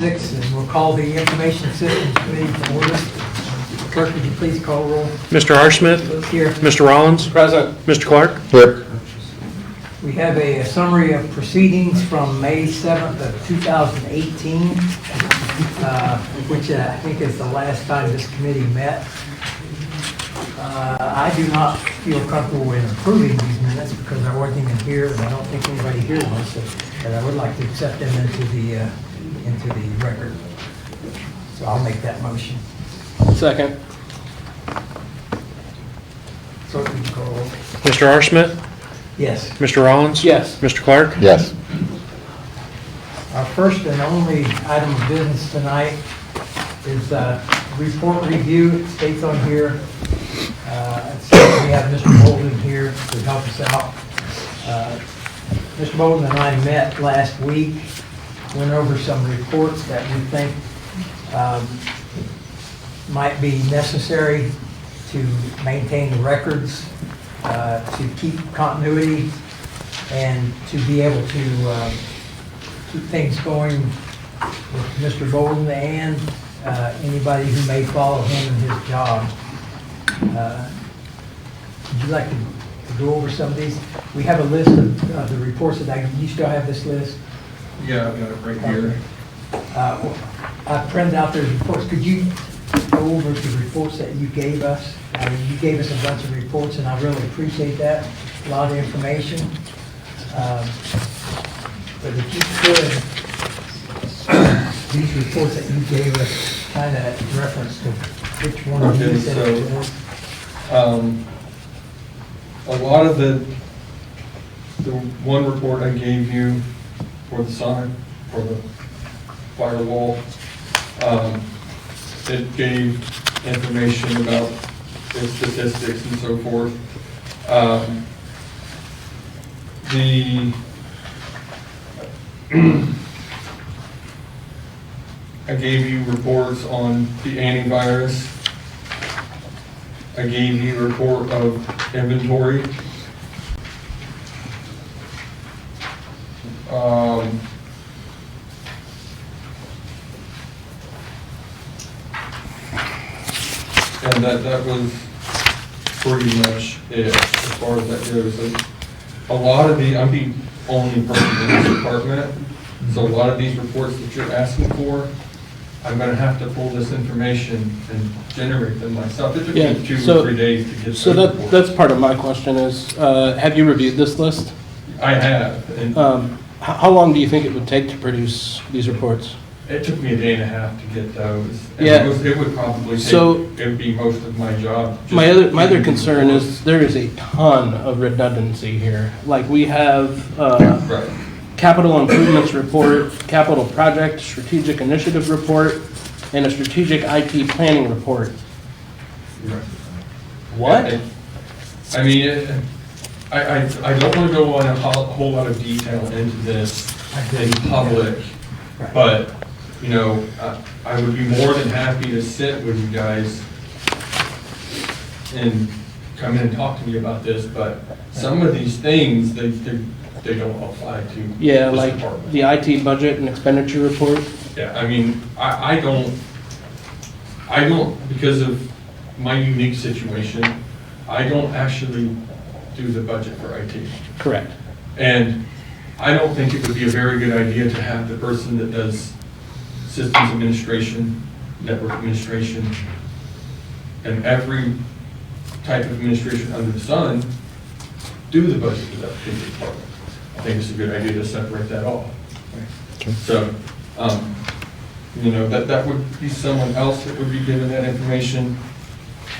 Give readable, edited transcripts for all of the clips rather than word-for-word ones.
And we'll call the Information Systems Committee to order. Clerk, would you please call roll? Mr. R. Smith? Here. Mr. Rollins? Present. Mr. Clark? Here. We have a summary of proceedings from May 7th of 2018, which I think is the last time this committee met. I do not feel comfortable in approving these minutes because I wasn't even here, and I don't think anybody here was, but I would like to accept them into the record. So I'll make that motion. Second. So we can call roll. Mr. R. Smith? Yes. Mr. Rollins? Yes. Mr. Clark? Yes. Our first and only item of business tonight is report review. It states on here, we have Mr. Bolden here to help us out. Mr. Bolden and I met last week, went over some reports that we think might be necessary to maintain the records, to keep continuity, and to be able to keep things going with Mr. Bolden and anybody who may follow him in his job. Would you like to go over some of these? We have a list of the reports that you still have this list? Yeah, I've got it right here. I printed out those reports. Could you go over the reports that you gave us? You gave us a bunch of reports, and I really appreciate that. A lot of information. But if you could, these reports that you gave us, kind of reference to which one of Okay, these said it was. A lot of the one report I gave you for the sign, for the firewall, it gave information about the statistics and so forth. I gave you reports on the antivirus. I gave you a report of inventory. And that was pretty much it as far as that goes. A lot of I'm the only person in this department, so a lot of these reports that you're asking for, I'm gonna have to pull this information and generate them myself. It took me 2 or 3 days to get. So those reports. that's part of my question is, have you reviewed this list? I have, and How long do you think it would take to produce these reports? it took me a day and a half to get those. And Yeah. it would probably take, So- it would be most of my job. just My other getting concern reports. is there is a ton of redundancy here. Like we have, Right, capital improvements report, capital project, strategic initiative report, and a strategic IT planning report. right. What? And- I mean, I don't want to go on a whole lot of detail into this in public, Right. but, you know, I would be more than happy to sit with you guys and come in and talk to me about this, but some of these things, they don't apply to Yeah, this like department. the IT budget and expenditure report. Yeah, I mean, I don't, because of my unique situation, I don't actually do the budget for IT. Correct. And I don't think it would be a very good idea to have the person that does systems administration, network administration, and every type of administration under the sun do the budget for that particular department. I think it's a good idea to separate that off. So, you know, that would be someone else that would be given that information.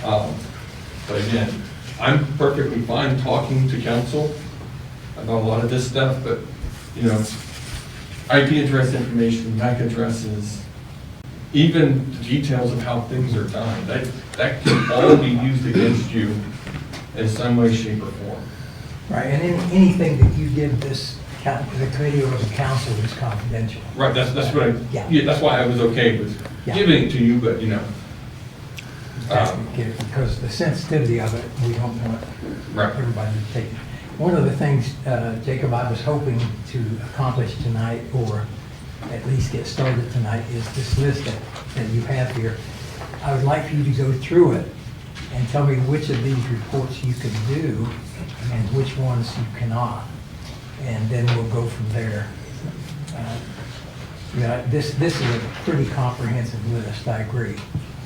But again, I'm perfectly fine talking to council about a lot of this stuff, but, you know, IP address information, MAC addresses, even the details of how things are done, that can all be used against you in some way, shape, or form. Right, and anything that you give the committee or the council is confidential. Right, that's what Yeah. that's why I was okay with Yeah. giving it to you, but, you know. Because the sensitivity of it, we don't want Right. everybody to take. One of the things, Jacob, I was hoping to accomplish tonight, or at least get started tonight, is this list that you have here. I would like for you to go through it and tell me which of these reports you can do and which ones you cannot. And then we'll go from there. This is a pretty comprehensive list, I agree.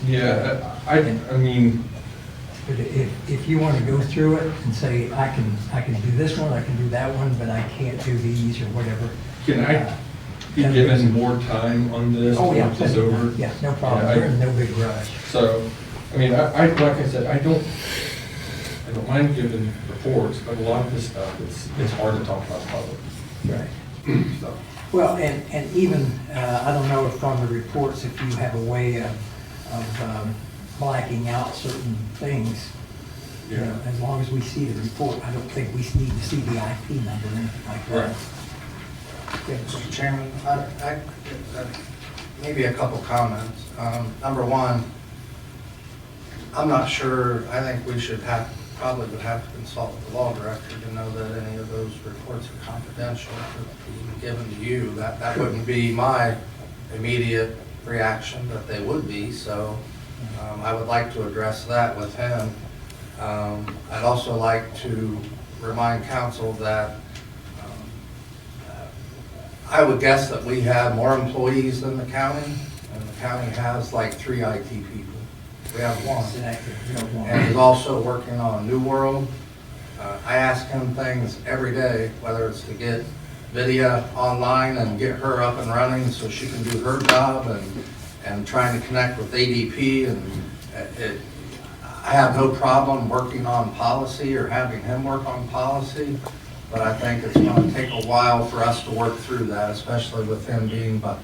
Yeah, I mean, But if you want to go through it and say, I can do this one, I can do that one, but I can't do these or whatever. can I be given more time on this? Oh, yeah. Once it's over? Yeah, no problem. Yeah, We're in no big rush. So, I mean, like I said, I don't mind giving reports, but a lot of this stuff, it's hard to talk about in public. Right. So, Well, and even, I don't know if on the reports, if you have a way of blacking out certain things. You know, as long as we see the report, I don't think we need to see the IP number or anything like that. Right. Yeah. Mr. Chairman, maybe a couple comments. Number one, I'm not sure, I think we probably would have to consult with the law director to know that any of those reports are confidential to be given to you. That wouldn't be my immediate reaction, but they would be, so I would like to address that with him. I'd also like to remind council that I would guess that we have more employees than the county, and the county has like 3 IT people. We have one. Exactly. We don't want- And he's also working on New World. I ask him things every day, whether it's to get Vidya online and get her up and running so she can do her job, and trying to connect with ADP. And I have no problem working on policy or having him work on policy, but I think it's going to take a while for us to work through that, especially with him being by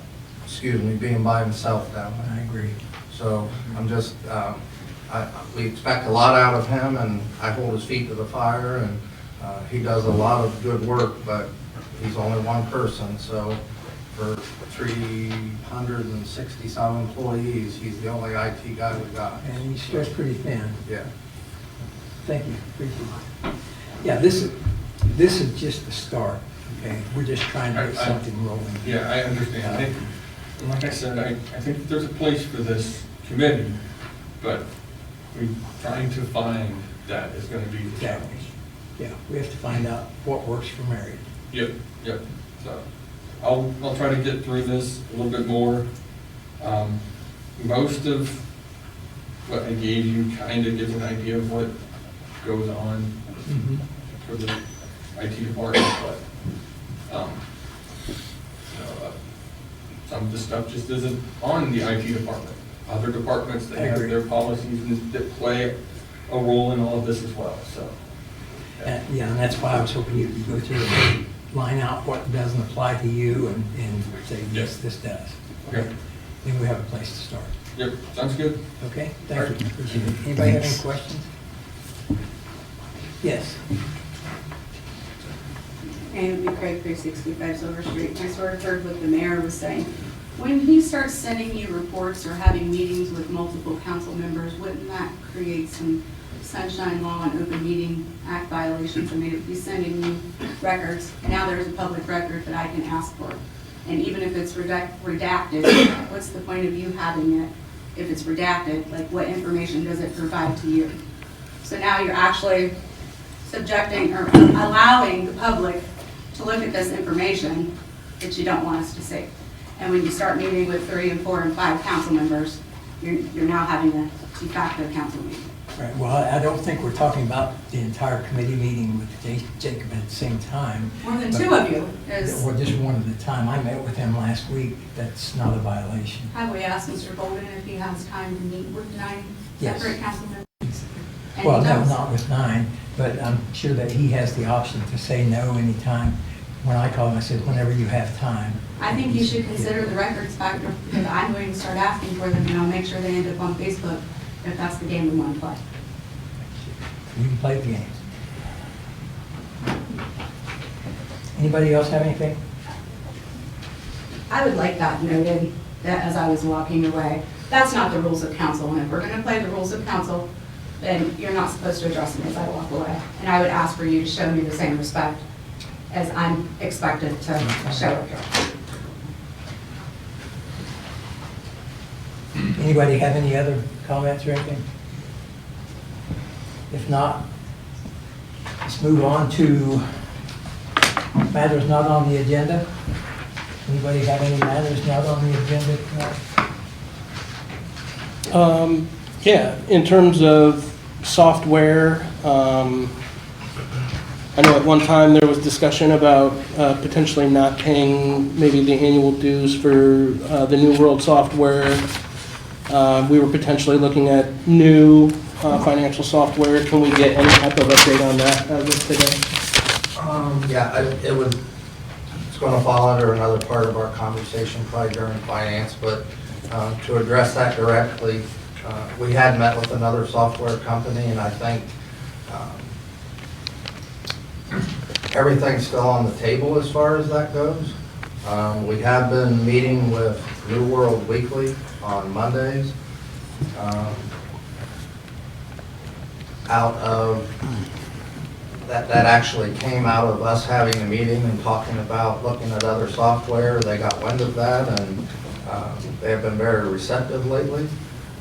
himself down there. I agree. So I'm just, we expect a lot out of him, and I hold his feet to the fire, and he does a lot of good work, but he's only one person, so for 360 some employees, he's the only IT guy we got. And he's stretched pretty thin. Yeah. Thank you, appreciate it. Yeah, this is just the start, okay? We're just trying to get something rolling. yeah, I understand. And like I said, I think that there's a place for this committee, but we're trying to find that is going to be the challenge. Yeah, we have to find out what works for Marion. Yep. So I'll try to get through this a little bit more. Most of what I gave you kind of gives an idea of what goes on for the IT department, but some of the stuff just isn't on the IT department. Other departments, they have their policies that play a role in all of this as well, so. Yeah, and that's why I was hoping you could go through and line out what doesn't apply to you and say, yes, this does. Okay. Then we have a place to start. Yep, sounds good. Okay, thank you. Appreciate it. Anybody have any questions? Yes. And it'd be Craig, 365 Silver Street. I sort of heard what the mayor was saying. When he starts sending you reports or having meetings with multiple council members, wouldn't that create some sunshine law and open meeting act violations? I mean, if he's sending you records, now there's a public record that I can ask for. And even if it's redacted, what's the point of you having it if it's redacted? Like, what information does it provide to you? So now you're actually subjecting or allowing the public to look at this information that you don't want us to see. And when you start meeting with 3 and 4 and 5 council members, you're now having a de facto council meeting. Right, well, I don't think we're talking about the entire committee meeting with Jacob at the same time. More than 2 of you is, Or just one at a time. I met with him last week. That's not a violation. have we asked Mr. Bolden if he has time to meet with 9 Yes. separate council members? And Well, he no, does. not with 9, but I'm sure that he has the option to say no anytime. When I call him, I said, whenever you have time. I think you should consider the records factor, because I'm going to start asking for them, and I'll make sure they end up on Facebook if that's the game we want to play. You can play the games. Anybody else have anything? I would like that noted, that as I was walking away. That's not the rules of council, and if we're going to play the rules of council, then you're not supposed to address me as I walk away. And I would ask for you to show me the same respect as I'm expected to show it here. Anybody have any other comments or anything? If not, let's move on to matters not on the agenda. Anybody have any matters not on the agenda tonight? Yeah, in terms of software, I know at one time there was discussion about potentially not paying maybe the annual dues for the New World software. We were potentially looking at new financial software. Can we get any type of update on that as of today? Yeah, it's going to fall under another part of our conversation probably during finance, but to address that directly, we had met with another software company, and I think everything's still on the table as far as that goes. We have been meeting with New World Weekly on Mondays. Out of that actually came out of us having a meeting and talking about looking at other software. They got wind of that, and they have been very receptive lately.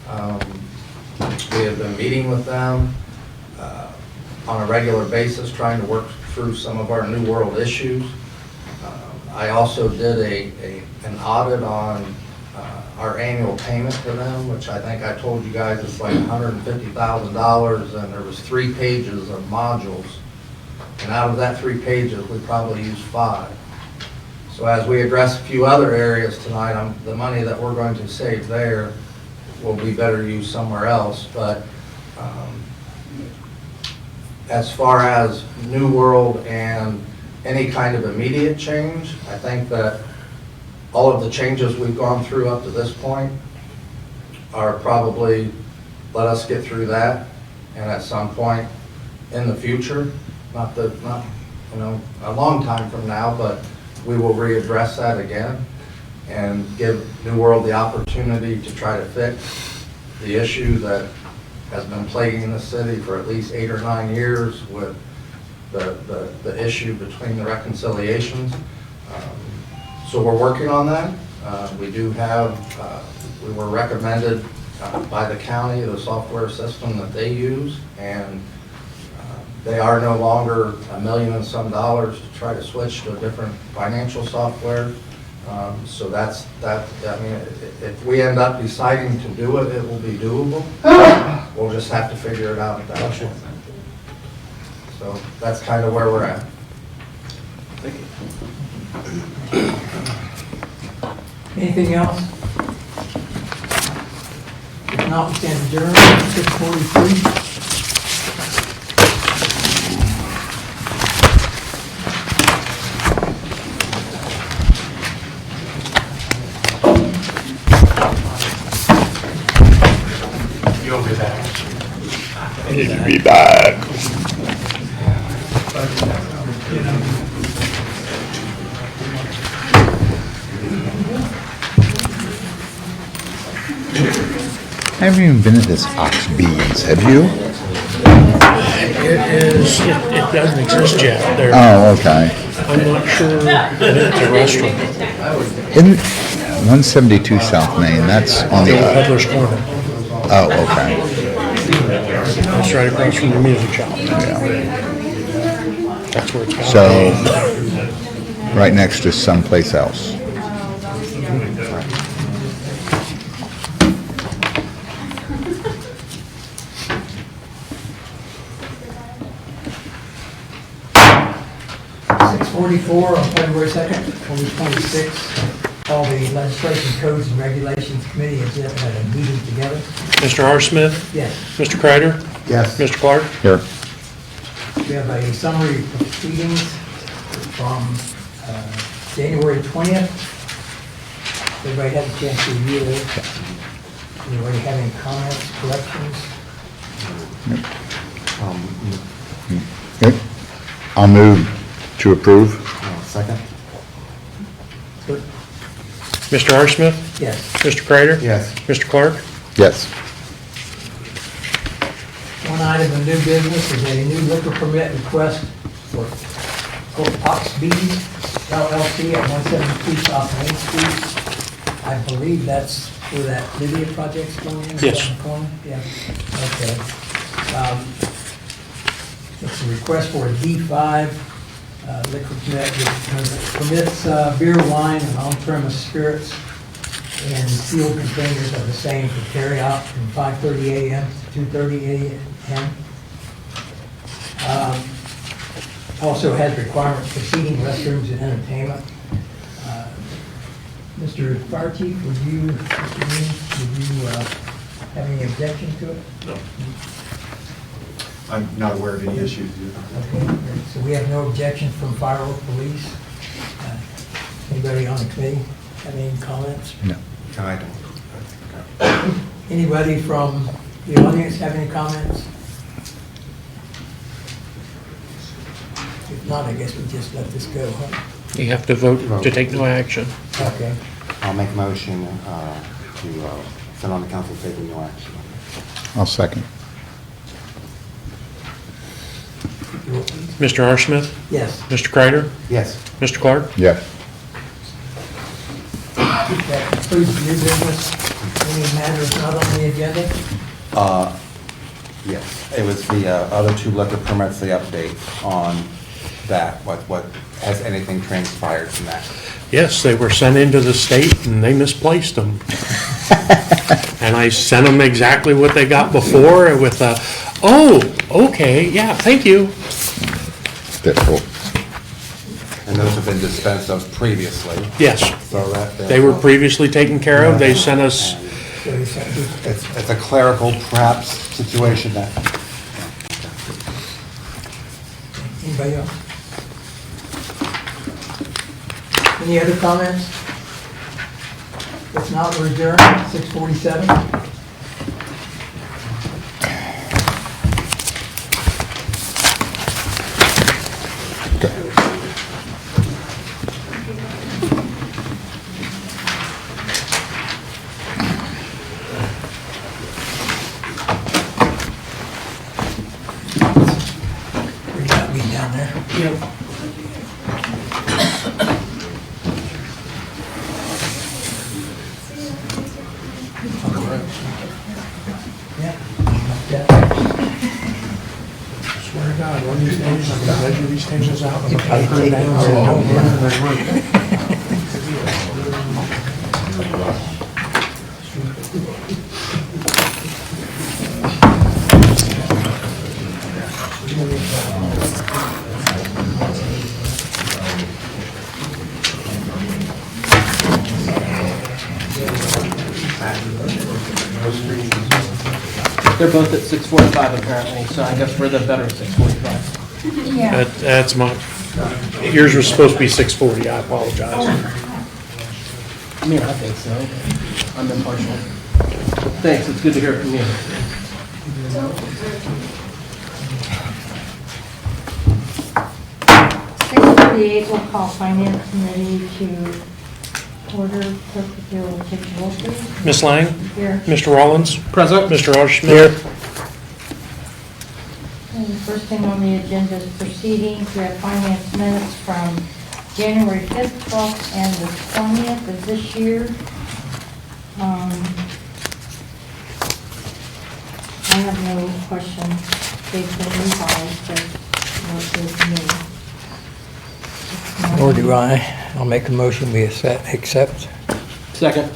We have been meeting with them on a regular basis, trying to work through some of our New World issues. I also did an audit on our annual payment to them, which I think I told you guys is like $150,000, and there was 3 pages of modules. And out of that 3 pages, we probably used 5. So as we address a few other areas tonight, the money that we're going to save there will be better used somewhere else. But as far as New World and any kind of immediate change, I think that all of the changes we've gone through up to this point are probably let us get through that, and at some point in the future, not a long time from now, but we will readdress that again and give New World the opportunity to try to fix the issue that has been plaguing the city for at least 8 or 9 years with the issue between the reconciliations. So we're working on that. We were recommended by the county, the software system that they use, and they are no longer $1 million and some dollars to try to switch to a different financial software. So that's that. I mean, if we end up deciding to do it, it will be doable. We'll just have to figure it out at that point. So that's kind of where we're at. Thank you. Anything else? If not, we stand adjourned, 6:43. You'll be back. Need to be back. I haven't even been at this Ox Beans, have you? It doesn't exist yet. There, Oh, okay. I'm not sure that it's a restaurant. Isn't 172 South Main, that's on the, Peddler's Corner. oh, okay. It's right across from the music shop. Yeah. That's where it's called. So, right next to someplace else. .44 on February 2nd, 2026. All the Legislation, Codes, and Regulations Committee has had a meeting together. Mr. R. Smith, Yes, Mr. Kreider, Yes. Mr. Clark. Here. we have a summary of proceedings from January 20th. Everybody had a chance to review it. Anybody have any comments, corrections? Good. I'll move to approve. Second? Good. Mr. R. Smith, Yes. Mr. Kreider. Yes. Mr. Clark. Yes. One item of new business is a new liquor permit request for Ox Beans LLC at 172 South Main Street. I believe that's where that Lydia project's going in? Yes. Down the corner? Yeah, okay. It's a request for a D5 liquor permit, which permits beer, wine, and on-premise spirits in sealed containers of the same to carry out from 5:30 a.m. to 2:30 a.m. Also has requirements for seating, restrooms, and entertainment. Mr. Fire Chief, would you, Mr. Dean, would you have any objection to it? No. I'm not aware of any issues. Okay, great. So we have no objections from fire or police. Anybody on the committee have any comments? No. I don't. Anybody from the audience have any comments? If not, I guess we just let this go, huh? You have to vote to take no action. Okay. I'll make a motion to send on the council taking no action. I'll second. If you will, please. Mr. R. Smith? Yes, Mr. Kreider? Yes. Mr. Clark? Yes. that concludes new business. Any matters not on the agenda? Yes, it was the other two liquor permits, the update on that, what, has anything transpired from that? Yes, they were sent into the state and they misplaced them. And I sent them exactly what they got before with a, oh, okay, yeah, thank you. Difficult. And those have been dispensed of previously, Yes, so that. they were previously taken care of. They sent us, So we sent you- It's a clerical perhaps situation that. Anybody else? Any other comments? If not, we're adjourned, 6:47. We got me down there. Yeah. swear to God, one of these days, I'm gonna measure these tables out. I'm gonna I cut take them it down all. so they don't run in the room. They're both at 6:45 apparently, so I guess we're the better 6:45. Yeah. That's my, yours was supposed to be 6:40, I apologize. I mean, I think so. I'm impartial. Thanks, it's good to hear from you. We'll call finance committee to order, clerk if you will take the roll, please. Ms. Lang? Here. Mr. Rollins? Present. Mr. R. Smith? And the first thing on the agenda is proceedings. We have finance minutes from January 5th, 12th, and the 20th of this year. I have no questions. They've been revised, but what is new? Nor do I. I'll make a motion, we accept. Second.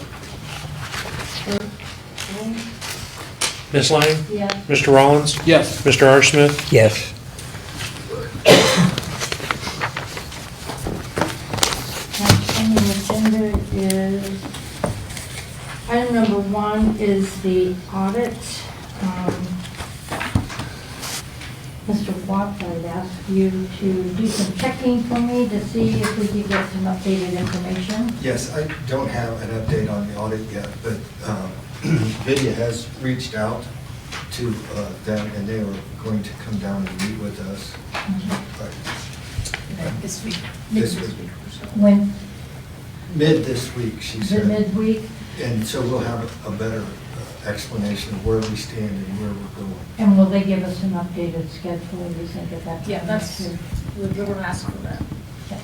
Ms. Lang? Yes. Mr. Rollins? Yes. Mr. R. Smith? Yes. Next on the agenda is, item number 1 is the audit. Mr. Watts, I'd ask you to do some checking for me to see if we can get some updated information. Yes, I don't have an update on the audit yet, but Vidya has reached out to them, and they were going to come down and meet with us. This week. This week. When, Mid this week, she is it said. midweek? And so we'll have a better explanation of where we stand and where we're going. And will they give us an updated schedule, you think, at that time? Yeah, that's, we're going to ask for that. Okay.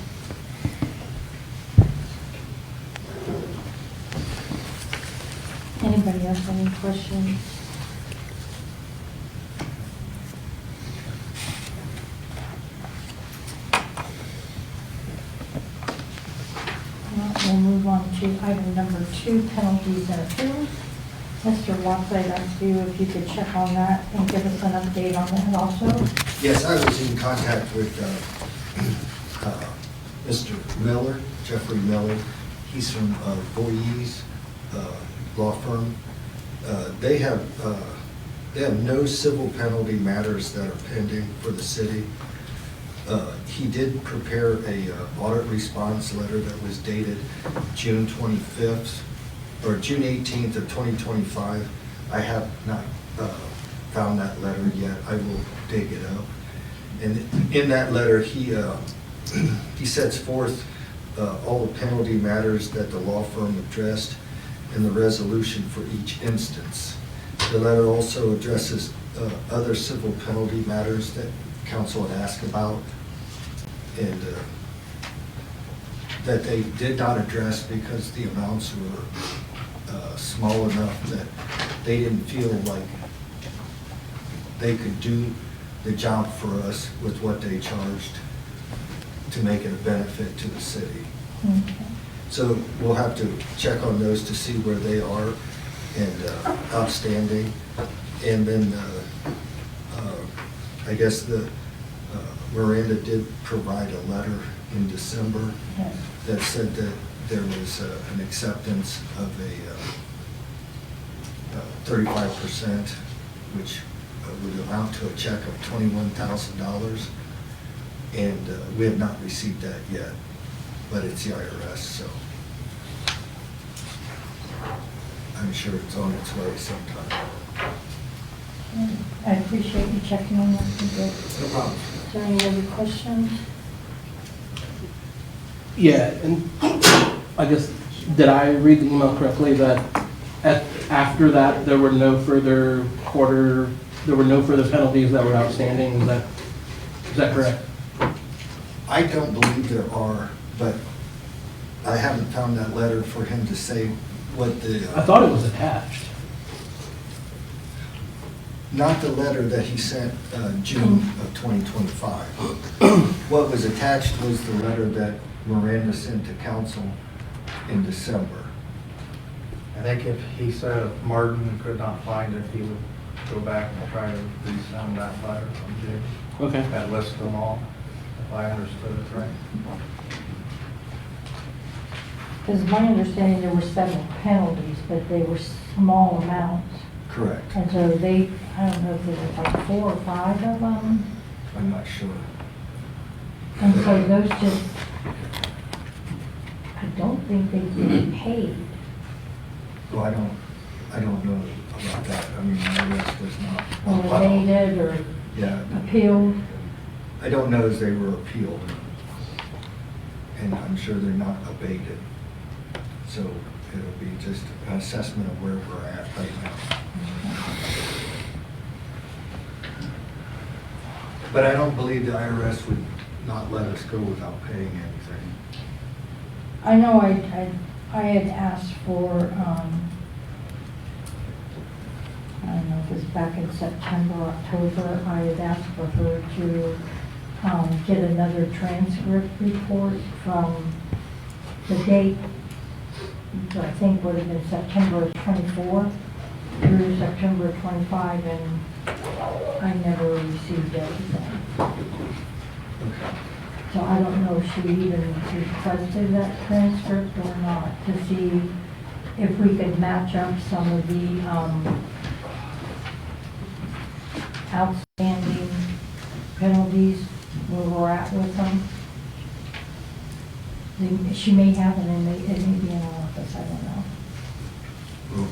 Anybody else have any questions? Well, we'll move on to item number 2, penalties and appeals. Mr. Watts, I'd ask you if you could check on that and give us an update on that also. Yes, I was in contact with Mr. Miller, Jeffrey Miller. He's from Voorhees Law Firm. They have no civil penalty matters that are pending for the city. He did prepare a audit response letter that was dated June 25th, or June 18th of 2025. I have not found that letter yet. I will dig it up. And in that letter, he sets forth all the penalty matters that the law firm addressed in the resolution for each instance. The letter also addresses other civil penalty matters that council had asked about, and that they did not address because the amounts were small enough that they didn't feel like they could do the job for us with what they charged to make it a benefit to the city. Okay. So we'll have to check on those to see where they are and outstanding. And then I guess Miranda did provide a letter in December Yes. that said that there was an acceptance of a 35%, which would amount to a check of $21,000. And we have not received that yet, but it's the IRS, so I'm sure it's on its way sometime. I appreciate you checking on that. No problem. Is there any other questions? Yeah, and I guess, did I read the email correctly that after that, there were no further penalties that were outstanding? Is that correct? I don't believe there are, but I haven't found that letter for him to say what the... I thought it was attached. Not the letter that he sent June of 2025. What was attached was the letter that Miranda sent to council in December. I think if he said if Martin could not find it, he would go back and try to resend that letter from Jim. Okay. That lists them all, if I understood it right. Because my understanding, there were 7 penalties, but they were small amounts. Correct. And so they, I don't know if there were like 4 or 5 of them. I'm not sure. And so those just, I don't think they've been paid. Well, I don't know about that. I mean, my list was not... Or abated or Yeah. appealed. I don't know as they were appealed. And I'm sure they're not abated. So it'll be just an assessment of where we're at right now. But I don't believe the IRS would not let us go without paying anything. I know I had asked for, I don't know if it was back in September, October, I had asked for her to get another transcript report from the date, which I think would have been September of 24 through September of 25, and I never received anything. Okay. So I don't know if she even requested that transcript or not, to see if we could match up some of the outstanding penalties, where we're at with them. She may have it, and it may be in our office, I don't know. We'll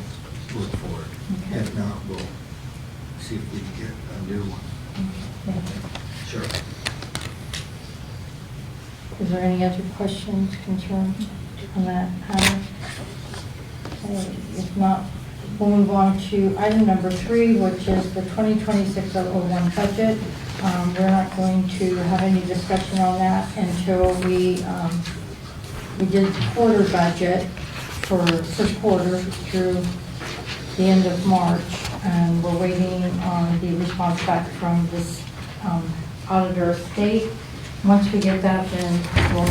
look for it. Okay. If not, we'll see if we can get a new one. Thank you. Sure. Is there any other questions, concerns on that item? Okay, if not, we'll move on to item number 3, which is the 2026-01 budget. We're not going to have any discussion on that until we did the quarter budget for first quarter through the end of March, and we're waiting on the response back from this auditor of state. Once we get that, then we'll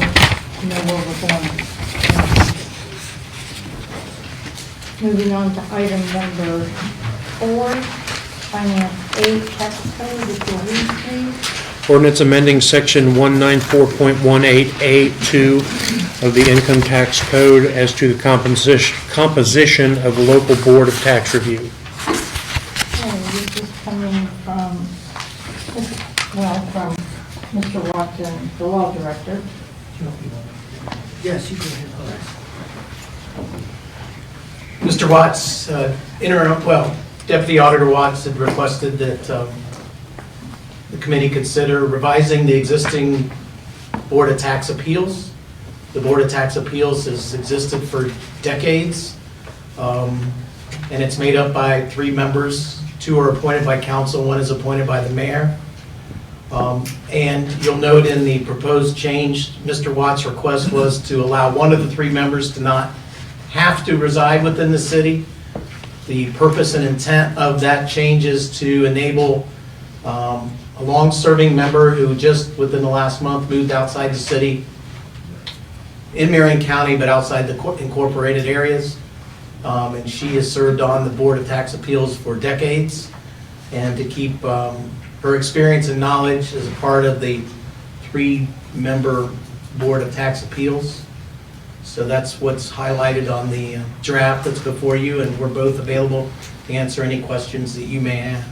know where we're going. Moving on to item number 4, Finance 8, Tax Code, if you'll read, please. Ordinance amending section 194.18A2 of the Income Tax Code as to the composition of the local board of tax review. Okay, this is coming from, from Mr. Watson, the law director. Yes, you go ahead. Mr. Watts, Deputy Auditor Watts had requested that the committee consider revising the existing Board of Tax Appeals. The Board of Tax Appeals has existed for decades, and it's made up by 3 members. 2 are appointed by council, 1 is appointed by the mayor. And you'll note in the proposed change, Mr. Watts' request was to allow 1 of the 3 members to not have to reside within the city. The purpose and intent of that change is to enable a long-serving member who just within the last month moved outside the city in Marion County, but outside the incorporated areas. And she has served on the Board of Tax Appeals for decades. And to keep her experience and knowledge as a part of the 3-member Board of Tax Appeals. So that's what's highlighted on the draft that's before you, and we're both available to answer any questions that you may have.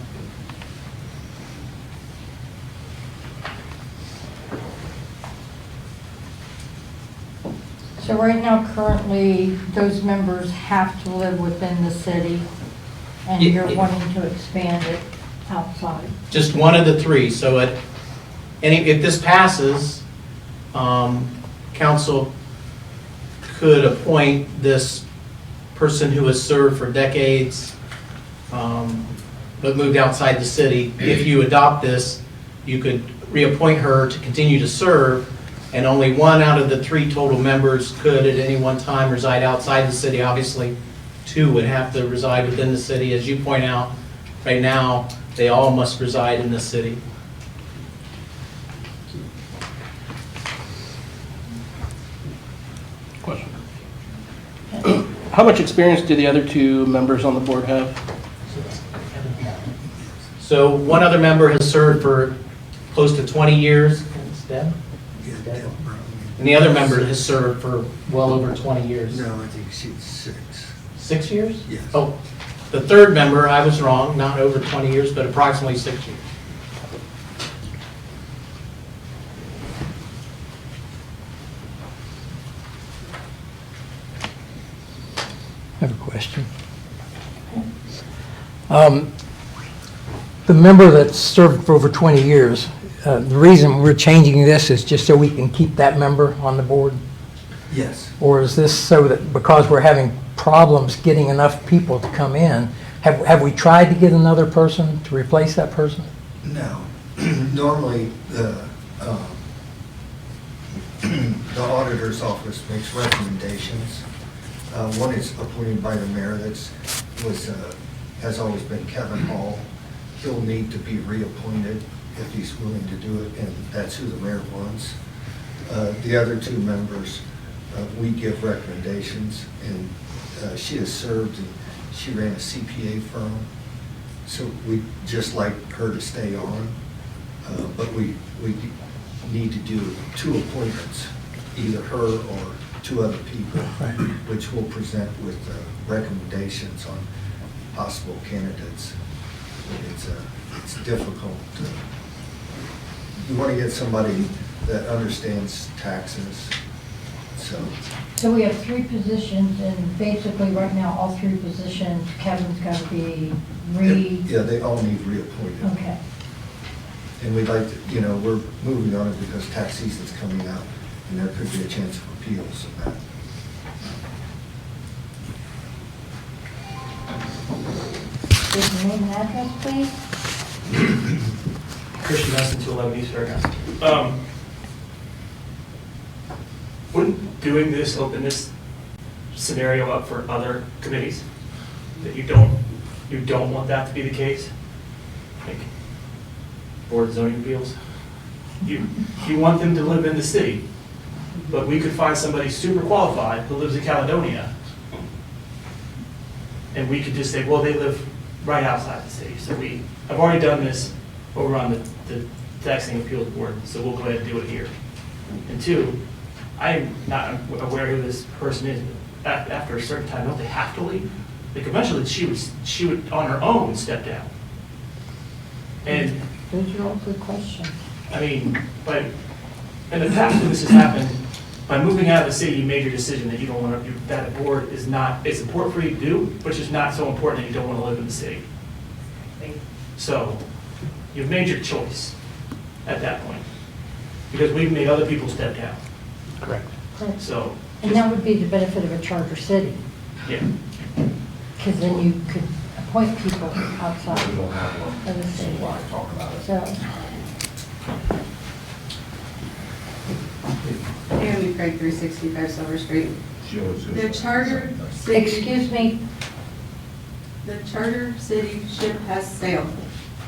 So right now, currently, those members have to live within the city, and you're wanting to expand it outside. Just 1 of the 3. So if this passes, council could appoint this person who has served for decades but moved outside the city. If you adopt this, you could reappoint her to continue to serve, and only 1 out of the 3 total members could at any one time reside outside the city. Obviously, 2 would have to reside within the city. As you point out, right now, they all must reside in the city. Question. How much experience do the other 2 members on the board have? So 1 other member has served for close to 20 years. And the other member has served for well over 20 years. No, I think she's 6. 6 years? Yes. Oh, the 3rd member, I was wrong, not over 20 years, but approximately 6 years. I have a question. The member that's served for over 20 years, the reason we're changing this is just so we can keep that member on the board? Yes. Or is this so that because we're having problems getting enough people to come in, have we tried to get another person to replace that person? No. Normally, the auditor's office makes recommendations. One is appointed by the mayor. Has always been Kevin Hall. He'll need to be reappointed if he's willing to do it, and that's who the mayor wants. The other 2 members, we give recommendations, and she has served, and she ran a CPA firm, so we'd just like her to stay on, but we need to do 2 appointments, either her or 2 other people, which we'll present with recommendations on possible candidates. It's difficult. You want to get somebody that understands taxes, So we have 3 positions, and basically right now, all 3 positions, Kevin's got to be Yeah, they all need reappointed. Okay. And we'd like to, we're moving on it because tax season's coming out, and there could be a chance of appeals of that. Give your name and address, please. Christian Messon, 211 East Fairgrounds. Wouldn't doing this open this scenario up for other committees that you don't you don't want that to be the case, like Board of Zoning Appeals, you want them to live in the city, but we could find somebody super qualified who lives in Caledonia, and we could just say, well, they live right outside the city. So I've already done this over on the Taxing Appeals Board, so we'll go ahead and do it here. And two, I'm not aware who this person is, but after a certain time, don't they have to leave? Like eventually, she would on her own step down. And Those are all good questions. I mean, but in the past, when this has happened, by moving out of the city, you made your decision that you don't want to, that a board is not, it's important for you to do, but it's just not so important that you don't want to live in the city. So you've made your choice at that point, because we've made other people step down. Correct. Correct. So, And that would be the benefit of a charter city, yeah. because then you could appoint people outside of the city. So, Naomi Craig, 365 Silver Street. The charter city, excuse me, the charter city ship has sailed.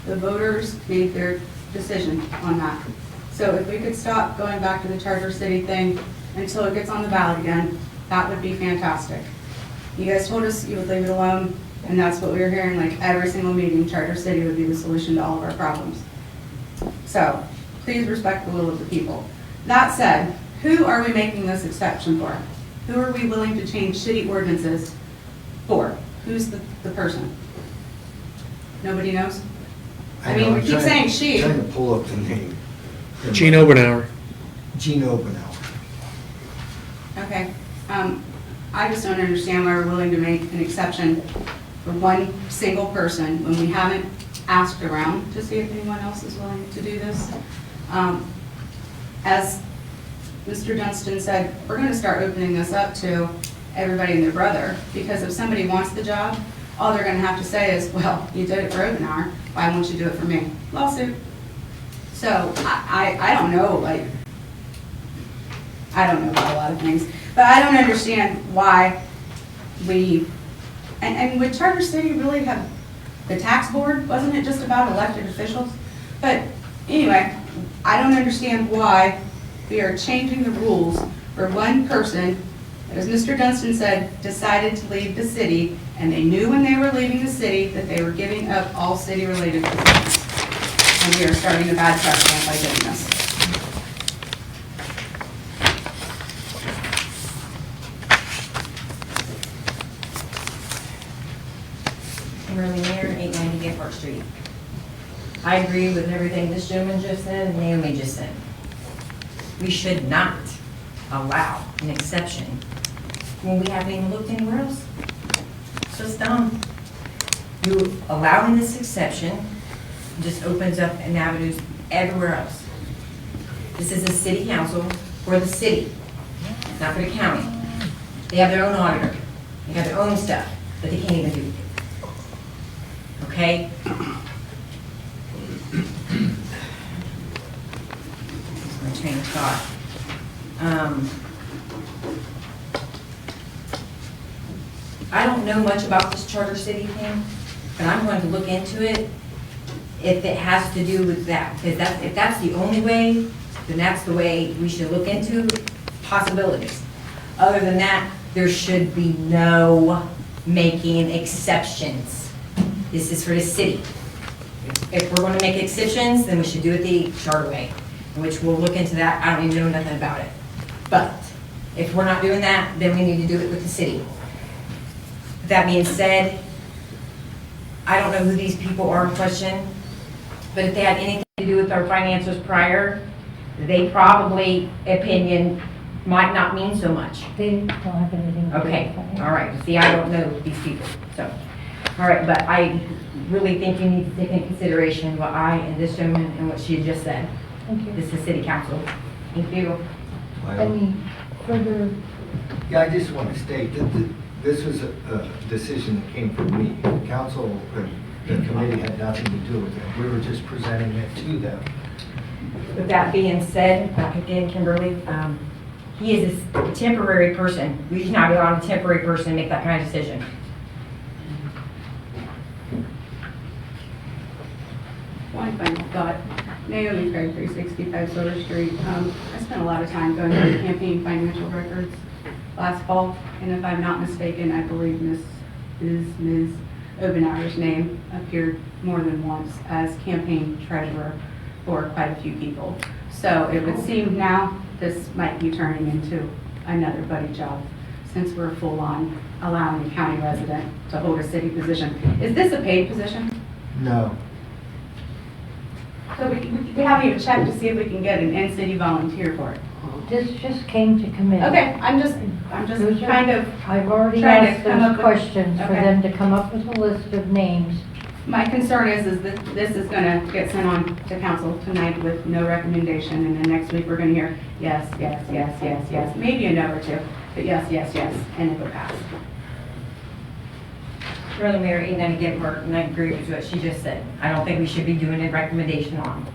The voters made their decision on that. So if we could stop going back to the charter city thing until it gets on the ballot again, that would be fantastic. You guys told us you would leave it alone, and that's what we were hearing, like every single meeting, charter city would be the solution to all of our problems. So please respect the will of the people. That said, who are we making this exception for? Who are we willing to change city ordinances for? Who's the person? Nobody knows? I mean, we keep saying she. Trying to pull up the name. Gene Obenauer. Gene Obenauer. Okay. I just don't understand why we're willing to make an exception for one single person when we haven't asked around to see if anyone else is willing to do this. As Mr. Dunstan said, we're going to start opening this up to everybody and their brother, because if somebody wants the job, all they're going to have to say is, well, you did it for Obenauer, why won't you do it for me? Lawsuit. So I don't know, like, I don't know about a lot of things, but I don't understand why we, and would Charter City really have the tax board? Wasn't it just about elected officials? But anyway, I don't understand why we are changing the rules for one person, as Mr. Dunstan said, decided to leave the city, and they knew when they were leaving the city that they were giving up all city-related positions. And we are starting a bad precedent by doing this. Kimberly Mayer, 890 Gephardt Street. I agree with everything this gentleman just said and Naomi just said. We should not allow an exception when we haven't even looked anywhere else. It's just dumb. You allowing this exception just opens up an avenues everywhere else. This is a city council for the city, not for the county. They have their own auditor. They have their own stuff that they can't even do. Okay? My train of thought. I don't know much about this charter city thing, but I'm going to look into it if it has to do with that. Because if that's the only way, then that's the way we should look into possibilities. Other than that, there should be no making exceptions. This is for the city. If we're going to make exceptions, then we should do it the charter way, which we'll look into that. I don't even know nothing about it. But if we're not doing that, then we need to do it with the city. That being said, I don't know who these people are in question, but if they had anything to do with our finances prior, they probably, opinion might not mean so much. they don't have anything to do with Okay, it. all right. See, I don't know these people, so. All right, but I really think you need to take into consideration what I and this gentleman and what she had just said. Thank you. This is city council. Thank you. Any further, Yeah, I just want to state that this was a decision that came from me. The council, the committee had nothing to do with it. We were just presenting it to them. With that being said, back again, Kimberly, he is a temporary person. We should not allow a temporary person to make that kind of decision. my final thought. Naomi Craig, 365 Silver Street. I spent a lot of time going through campaign financial records last fall, and if I'm not mistaken, I believe Ms. Obenauer's name appeared more than once as campaign treasurer for quite a few people. So it would seem now this might be turning into another buddy job, since we're full on allowing a county resident to hold a city position. Is this a paid position? No. So we haven't even checked to see if we can get an in-city volunteer for it. This just came to committee. Okay, I'm just Those are- kind of, I've already trying to asked come up those with- questions for okay. them to come up with a list of names. my concern is that this is gonna get sent on to council tonight with no recommendation, and then next week we're gonna hear yes, yes, yes, yes, yes, maybe a no or two, but yes, yes, yes, and it will pass. Really, Mayor, and then again, Bert, and I agree with what she just said. I don't think we should be doing a recommendation on.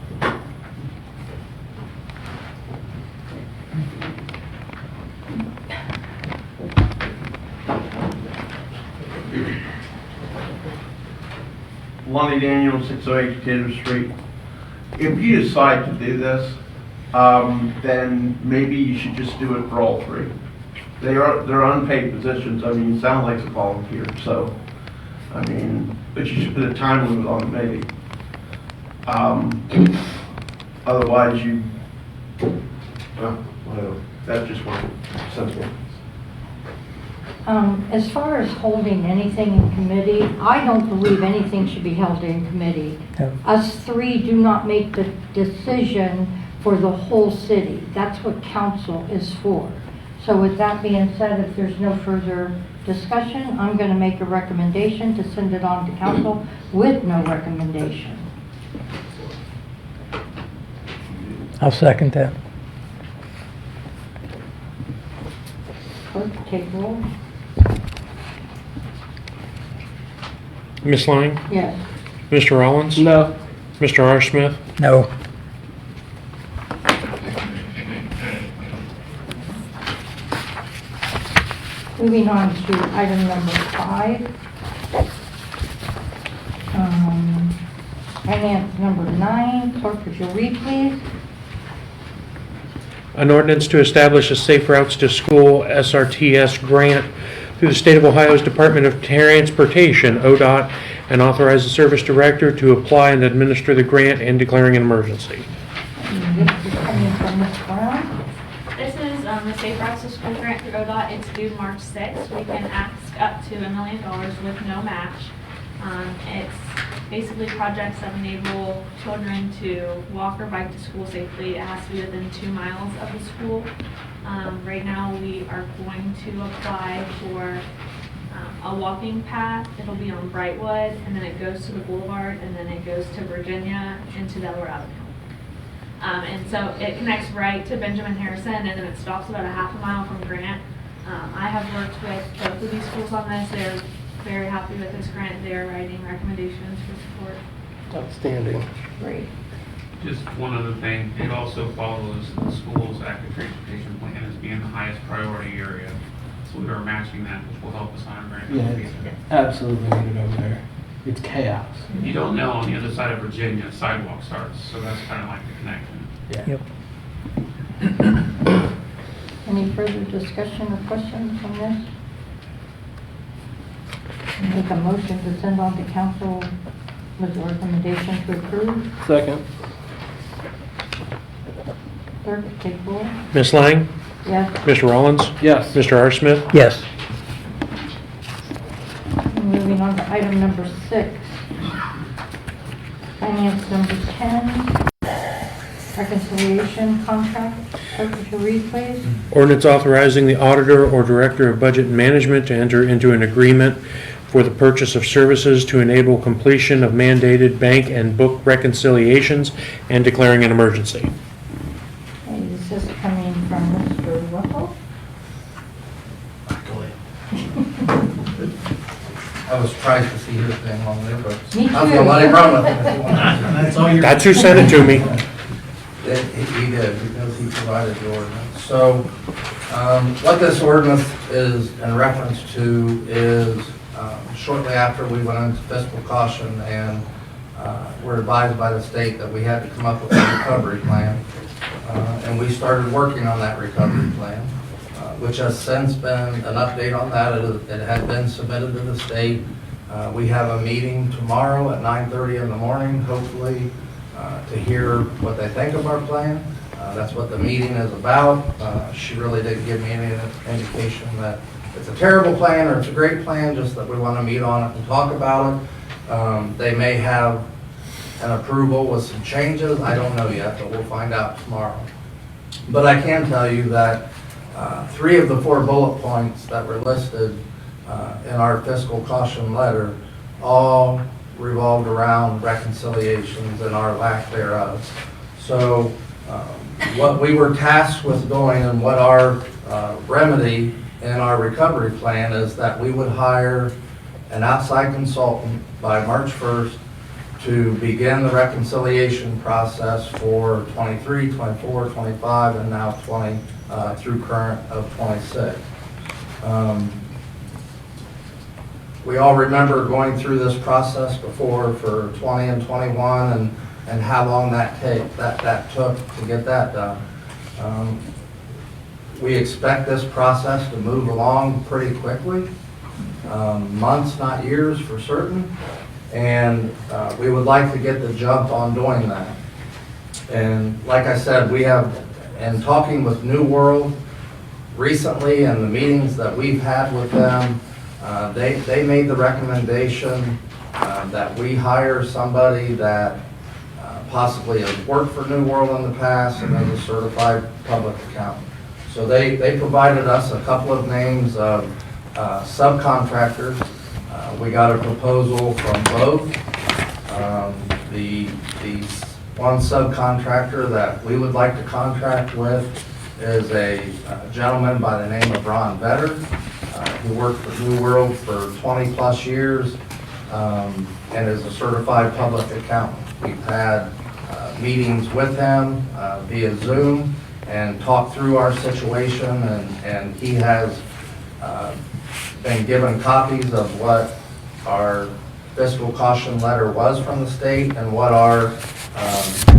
Lonnie Daniels, 608 Taylor Street. If you decide to do this, then maybe you should just do it for all three. They're unpaid positions. I mean, it sounds like it's a volunteer, so, I mean, but you should put a time limit on it maybe. Otherwise you, well, whatever. That's just one simple. As far as holding anything in committee, I don't believe anything should be held in committee. No. Us three do not make the decision for the whole city. That's what council is for. So with that being said, if there's no further discussion, I'm going to make a recommendation to send it on to council with no recommendation. I'll second that. Clerk, take roll. Ms. Lang? Yes. Mr. Rollins? No. Mr. R. Smith? No. Moving on to item number 5. Finance number 9. Clerk, if you'll read, please. An ordinance to establish a Safe Routes to School SRTS grant through the State of Ohio's Department of Transportation, ODOT, and authorize the service director to apply and administer the grant and declaring an emergency. This is coming from Ms. Brown. This is the Safe Routes to School grant through ODOT. It's due March 6th. We can ask up to $1 million with no match. It's basically projects that enable children to walk or bike to school safely. It has to be within 2 miles of the school. Right now, we are going to apply for a walking path. It'll be on Brightwood, and then it goes to the Boulevard, and then it goes to Virginia into Delaware Avenue. And so it connects right to Benjamin Harrison, and then it stops about a half a mile from Grant. I have worked with both of these schools on this. They're very happy with this grant. They're writing recommendations for support. Outstanding. Great. Just one other thing, it also follows the school's active transportation plan as being the highest priority area. So we are matching that, which will help us on our grant. Yeah, it's absolutely needed over there. It's chaos. You don't know on the other side of Virginia, sidewalk starts, so that's kind of like the connection. Yeah. Yep. Any further discussion or questions on this? Make a motion to send on to council with a recommendation to approve. Second. Clerk, take roll. Ms. Lang? Yes. Mr. Rollins? Yes. Mr. R. Smith? Yes. Moving on to item number 6. Finance number 10. Reconciliation contract. Clerk, if you'll read, please. Ordinance authorizing the auditor or director of budget management to enter into an agreement for the purchase of services to enable completion of mandated bank and book reconciliations and declaring an emergency. Okay, this is coming from Mr. Russell. I was surprised to see his name on there, but Me I was too. gonna let him run with it. That's all your. That's who sent it to me. He did, because he provided the ordinance. So, what this ordinance is in reference to is shortly after we went into fiscal caution and we're advised by the state that we had to come up with a recovery plan. And we started working on that recovery plan, which has since been an update on that. It had been submitted to the state. We have a meeting tomorrow at 9:30 in the morning, hopefully, to hear what they think of our plan. That's what the meeting is about. She really didn't give me any indication that it's a terrible plan or it's a great plan, just that we want to meet on it and talk about it. They may have an approval with some changes. I don't know yet, but we'll find out tomorrow. But I can tell you that 3 of the 4 bullet points that were listed in our fiscal caution letter all revolved around reconciliations and our lack thereof. So what we were tasked with doing and what our remedy in our recovery plan is that we would hire an outside consultant by March 1st to begin the reconciliation process for 23, 24, 25, and now 20 through current of 26. We all remember going through this process before for 20 and 21 and how long that took to get that done. We expect this process to move along pretty quickly, months, not years for certain, and we would like to get the jump on doing that. And like I said, we have, in talking with New World recently and the meetings that we've had with them, they made the recommendation that we hire somebody that possibly has worked for New World in the past and is a certified public accountant. So they provided us a couple of names of subcontractors. We got a proposal from both. The one subcontractor that we would like to contract with is a gentleman by the name of Ron Vetter. He worked for New World for 20 plus years and is a certified public accountant. We've had meetings with him via Zoom and talked through our situation, and he has been given copies of what our fiscal caution letter was from the state and what our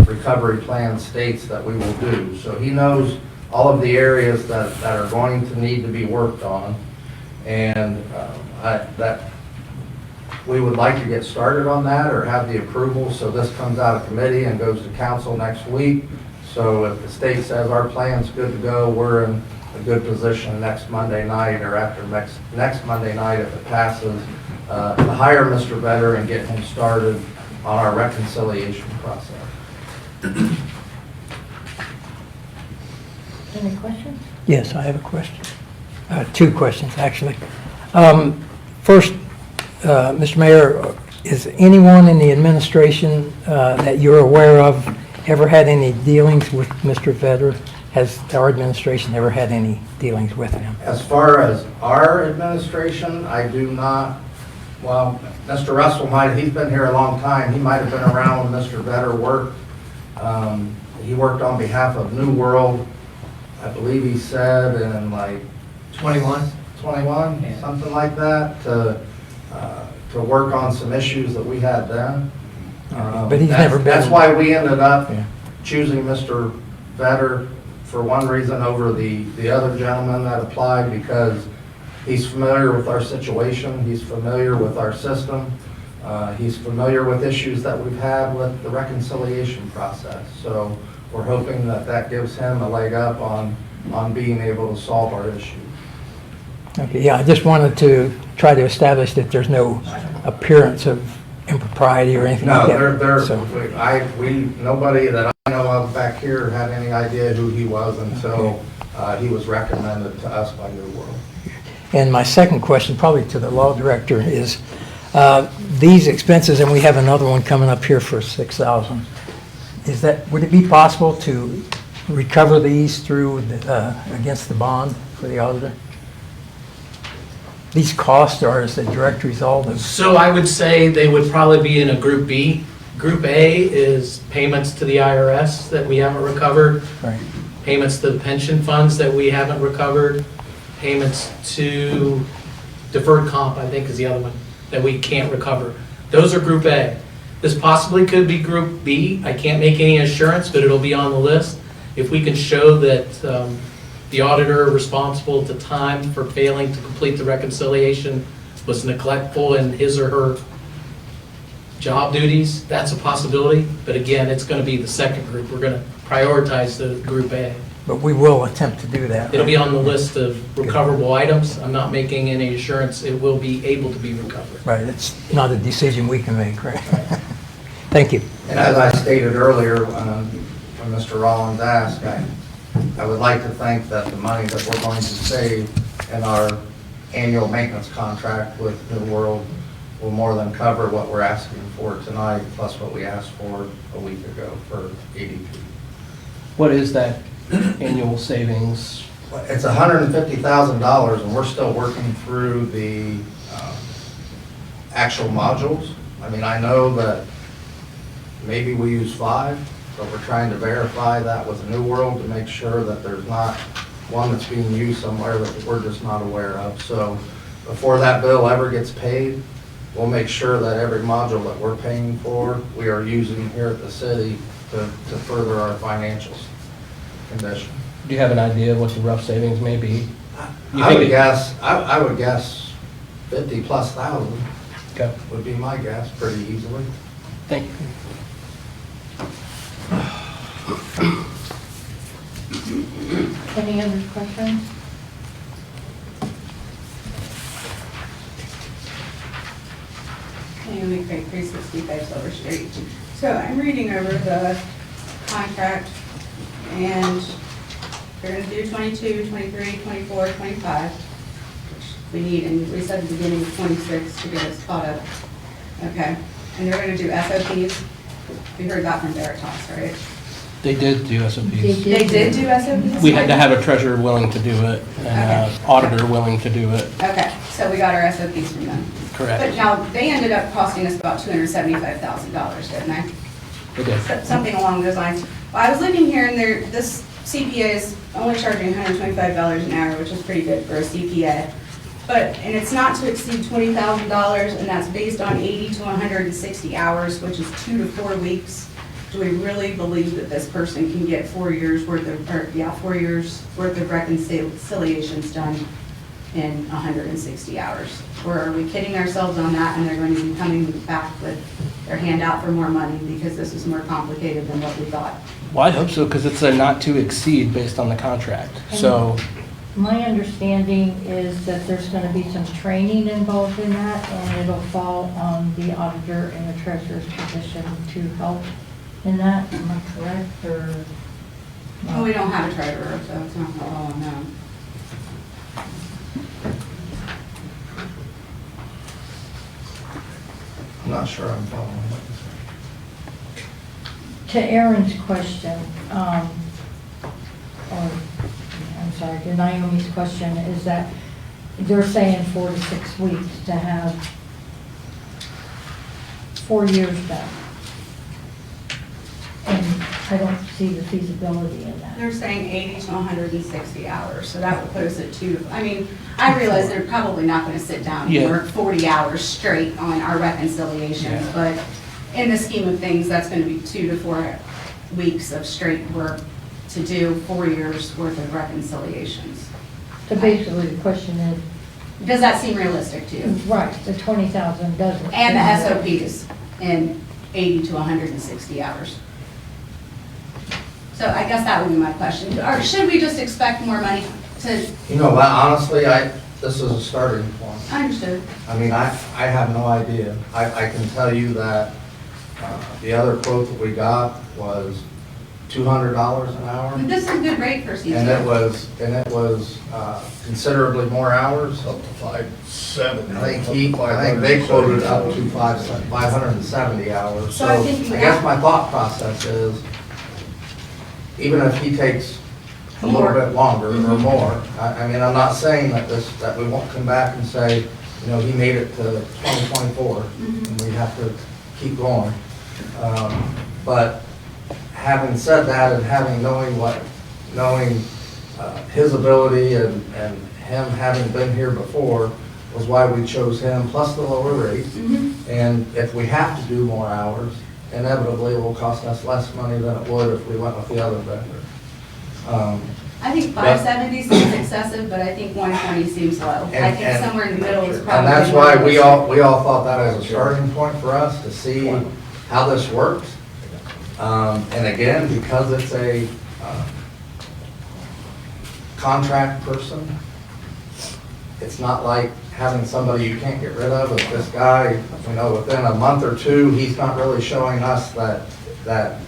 recovery plan states that we will do. So he knows all of the areas that are going to need to be worked on, and that we would like to get started on that or have the approval so this comes out of committee and goes to council next week. So if the state says our plan's good to go, we're in a good position next Monday night or after next Monday night if it passes, to hire Mr. Vetter and get him started on our reconciliation process. Any questions? Yes, I have a question. 2 questions, actually. First, Mr. Mayor, is anyone in the administration that you're aware of ever had any dealings with Mr. Vetter? Has our administration ever had any dealings with him? As far as our administration, I do not. Well, Mr. Russell he's been here a long time. He might have been around when Mr. Vetter worked. He worked on behalf of New World, I believe he said, in like 21? Yeah. Something like that, to work on some issues that we had then. But he's never been... That's why we ended up choosing Mr. Vetter for one reason over the other gentleman that applied, because he's familiar with our situation, he's familiar with our system, he's familiar with issues that we've had with the reconciliation process. So we're hoping that gives him a leg up on being able to solve our issues. Okay, yeah, I just wanted to try to establish that there's no appearance of impropriety or anything like that. Nobody that I know of back here had any idea who he was until he was recommended to us by New World. And my second question, probably to the law director, is these expenses, and we have another one coming up here for $6,000. Would it be possible to recover these through against the bond for the auditor? These costs are as a direct result of... So I would say they would probably be in a Group B. Group A is payments to the IRS that we haven't recovered. Right. Payments to the pension funds that we haven't recovered. Payments to deferred comp, I think is the other one, that we can't recover. Those are Group A. This possibly could be Group B. I can't make any assurance, but it'll be on the list. If we can show that the auditor responsible at the time for failing to complete the reconciliation was neglectful in his or her job duties, that's a possibility. But again, it's going to be the second group. We're going to prioritize the Group A. But we will attempt to do that. It'll be on the list of recoverable items. I'm not making any assurance it will be able to be recovered. Right, it's not a decision we can make, right? Thank you. And as I stated earlier, when Mr. Rollins asked, I would like to think that the money that we're going to save in our annual maintenance contract with New World will more than cover what we're asking for tonight, plus what we asked for a week ago for ADP. What is that annual savings? It's $150,000, and we're still working through the actual modules. I mean, I know that maybe we use 5, but we're trying to verify that with New World to make sure that there's not one that's being used somewhere that we're just not aware of. So before that bill ever gets paid, we'll make sure that every module that we're paying for, we are using here at the city to further our financial condition. Do you have an idea of what the rough savings may be? I would guess 50+ thousand. Okay. Would be my guess, pretty easily. Thank you. Any other questions? Naomi Craig, 365 Silver Street. So I'm reading over the contract, and they're going to do 22, 23, 24, 25, which we need, and we said at the beginning of 26 to get us caught up. Okay, and they're going to do SOPs. We heard that from Veritas, right? They did do SOPs. They did do SOPs? We had to have a treasurer willing to do it and an auditor willing to do it. Okay, so we got our SOPs from them. Correct. But now, they ended up costing us about $275,000, didn't they? They did. Something along those lines. Well, I was looking here, and this CPA is only charging $125 an hour, which is pretty good for a CPA. And it's not to exceed $20,000, and that's based on 80 to 160 hours, which is 2 to 4 weeks. Do we really believe that this person can get 4 years worth of, 4 years worth of reconciliations done in 160 hours? Or are we kidding ourselves on that, and they're going to be coming back with their hand out for more money because this is more complicated than what we thought? Well, I hope so, because it's a not to exceed based on the contract. So, My understanding is that there's going to be some training involved in that, and it'll fall on the auditor and the treasurer's position to help in that. Am I correct, or? Well, we don't have a treasurer, so it's not all on them. I'm not sure I'm following what you're saying. To Aaron's question, I'm sorry, to Naomi's question, is that they're saying 4 to 6 weeks to have 4 years done. And I don't see the feasibility in that. They're saying 80 to 160 hours, so that would put us at 2. I mean, I realize they're probably not going to sit down and Yeah. work 40 hours straight on our reconciliations, Yeah. but in the scheme of things, that's going to be 2 to 4 weeks of straight work to do 4 years worth of reconciliations. So basically, the question is, Does that seem realistic to you? right, the 20,000 doesn't. And the SOPs in 80 to 160 hours. So I guess that would be my question. Or should we just expect more money to, You know, honestly, this is a starting point. I understood. I mean, I have no idea. I can tell you that the other quote that we got was $200 an hour. This is a good rate for CTO. And it was considerably more hours. Up to 570. I think they quoted up to 570 hours. So So I I think you guess have- my thought process is, even if he takes a little More. bit longer or more, I mean, I'm not saying that we won't come back and say, you know, he made it to 2024, and we have to keep going. But having said that, and knowing his ability and him having been here before, was why we chose him, plus the lower rate. And if we have to do more hours, inevitably it will cost us less money than it would if we went with the other vendor. I think 570 seems excessive, but I think 120 seems low. I think somewhere in the middle is probably. And that's why we all thought that as a starting point for us to see how this works. And again, because it's a contract person, it's not like having somebody you can't get rid of. With this guy, you know, within a month or two, he's not really showing us that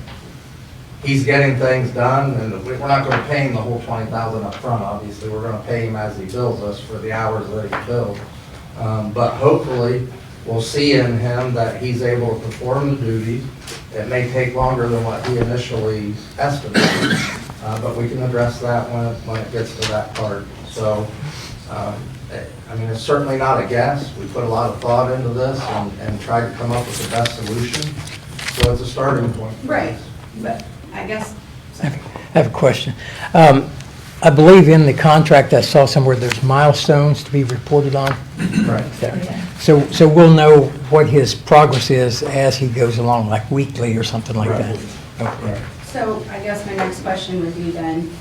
he's getting things done, and we're not going to pay him the whole $20,000 up front, obviously. We're going to pay him as he bills us for the hours that he billed. But hopefully, we'll see in him that he's able to perform the duties. It may take longer than what he initially estimated, but we can address that when it gets to that part. So, I mean, it's certainly not a guess. We put a lot of thought into this and tried to come up with the best solution. So it's a starting point. Right, but I guess. I have a question. I believe in the contract I saw somewhere there's milestones to be reported on. Right. So we'll know what his progress is as he goes along, like weekly or something like that. Okay. So I guess my next question would be then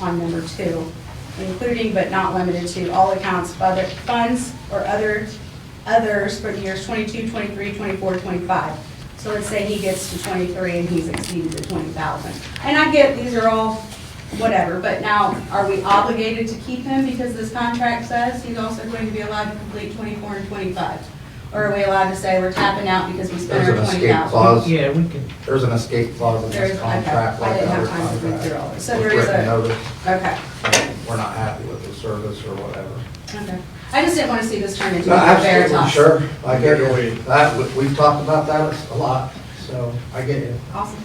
on number 2, including but not limited to all accounts, funds or others for the years 22, 23, 24, 25. So let's say he gets to 23 and he's exceeded the 20,000. And I get these are all whatever, but now are we obligated to keep him because this contract says he's also going to be allowed to complete 24 and 25? Or are we allowed to say we're tapping out because we spent our There's an escape 20,000? clause. Yeah, we can. There's an escape clause in There's, this okay, contract. I like didn't have other time to read through all contracts. this. So With there is written a, notice. okay, We're not happy with the service or whatever. okay. I just didn't want to see this turn into No, a absolutely, Veritas. sure. I get you. We've talked about that a lot, so I get you. Awesome.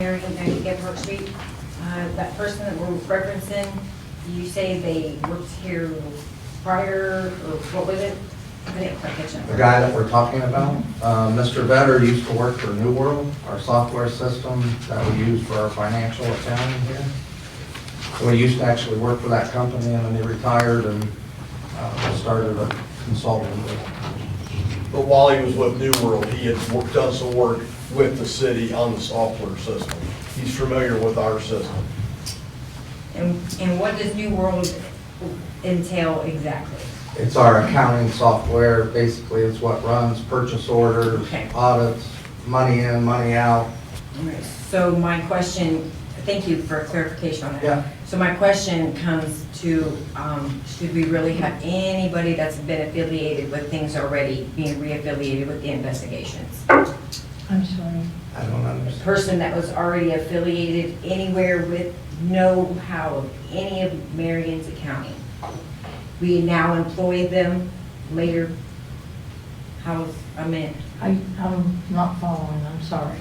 Marion, 90 Gebhardt Street. That person that we're referencing, you say they worked here prior, or what was it? I didn't quite catch it. The guy that we're talking about, Mr. Vetter used to work for New World, our software system that we use for our financial accounting here. So he used to actually work for that company, and then he retired and started a consulting. But while he was with New World, he had done some work with the city on the software system. He's familiar with our system. And what does New World entail exactly? It's our accounting software. Basically, it's what runs purchase orders, Okay. audits, money in, money out. All right. So my question, thank you for clarification on that. Yeah. So my question comes to, should we really have anybody that's been affiliated with things already being re-affiliated with the investigations? I'm sorry. I don't A understand. person that was already affiliated anywhere with know-how of any of Marion's accounting. We now employ them later. How's, I mean, I'm not following, I'm sorry.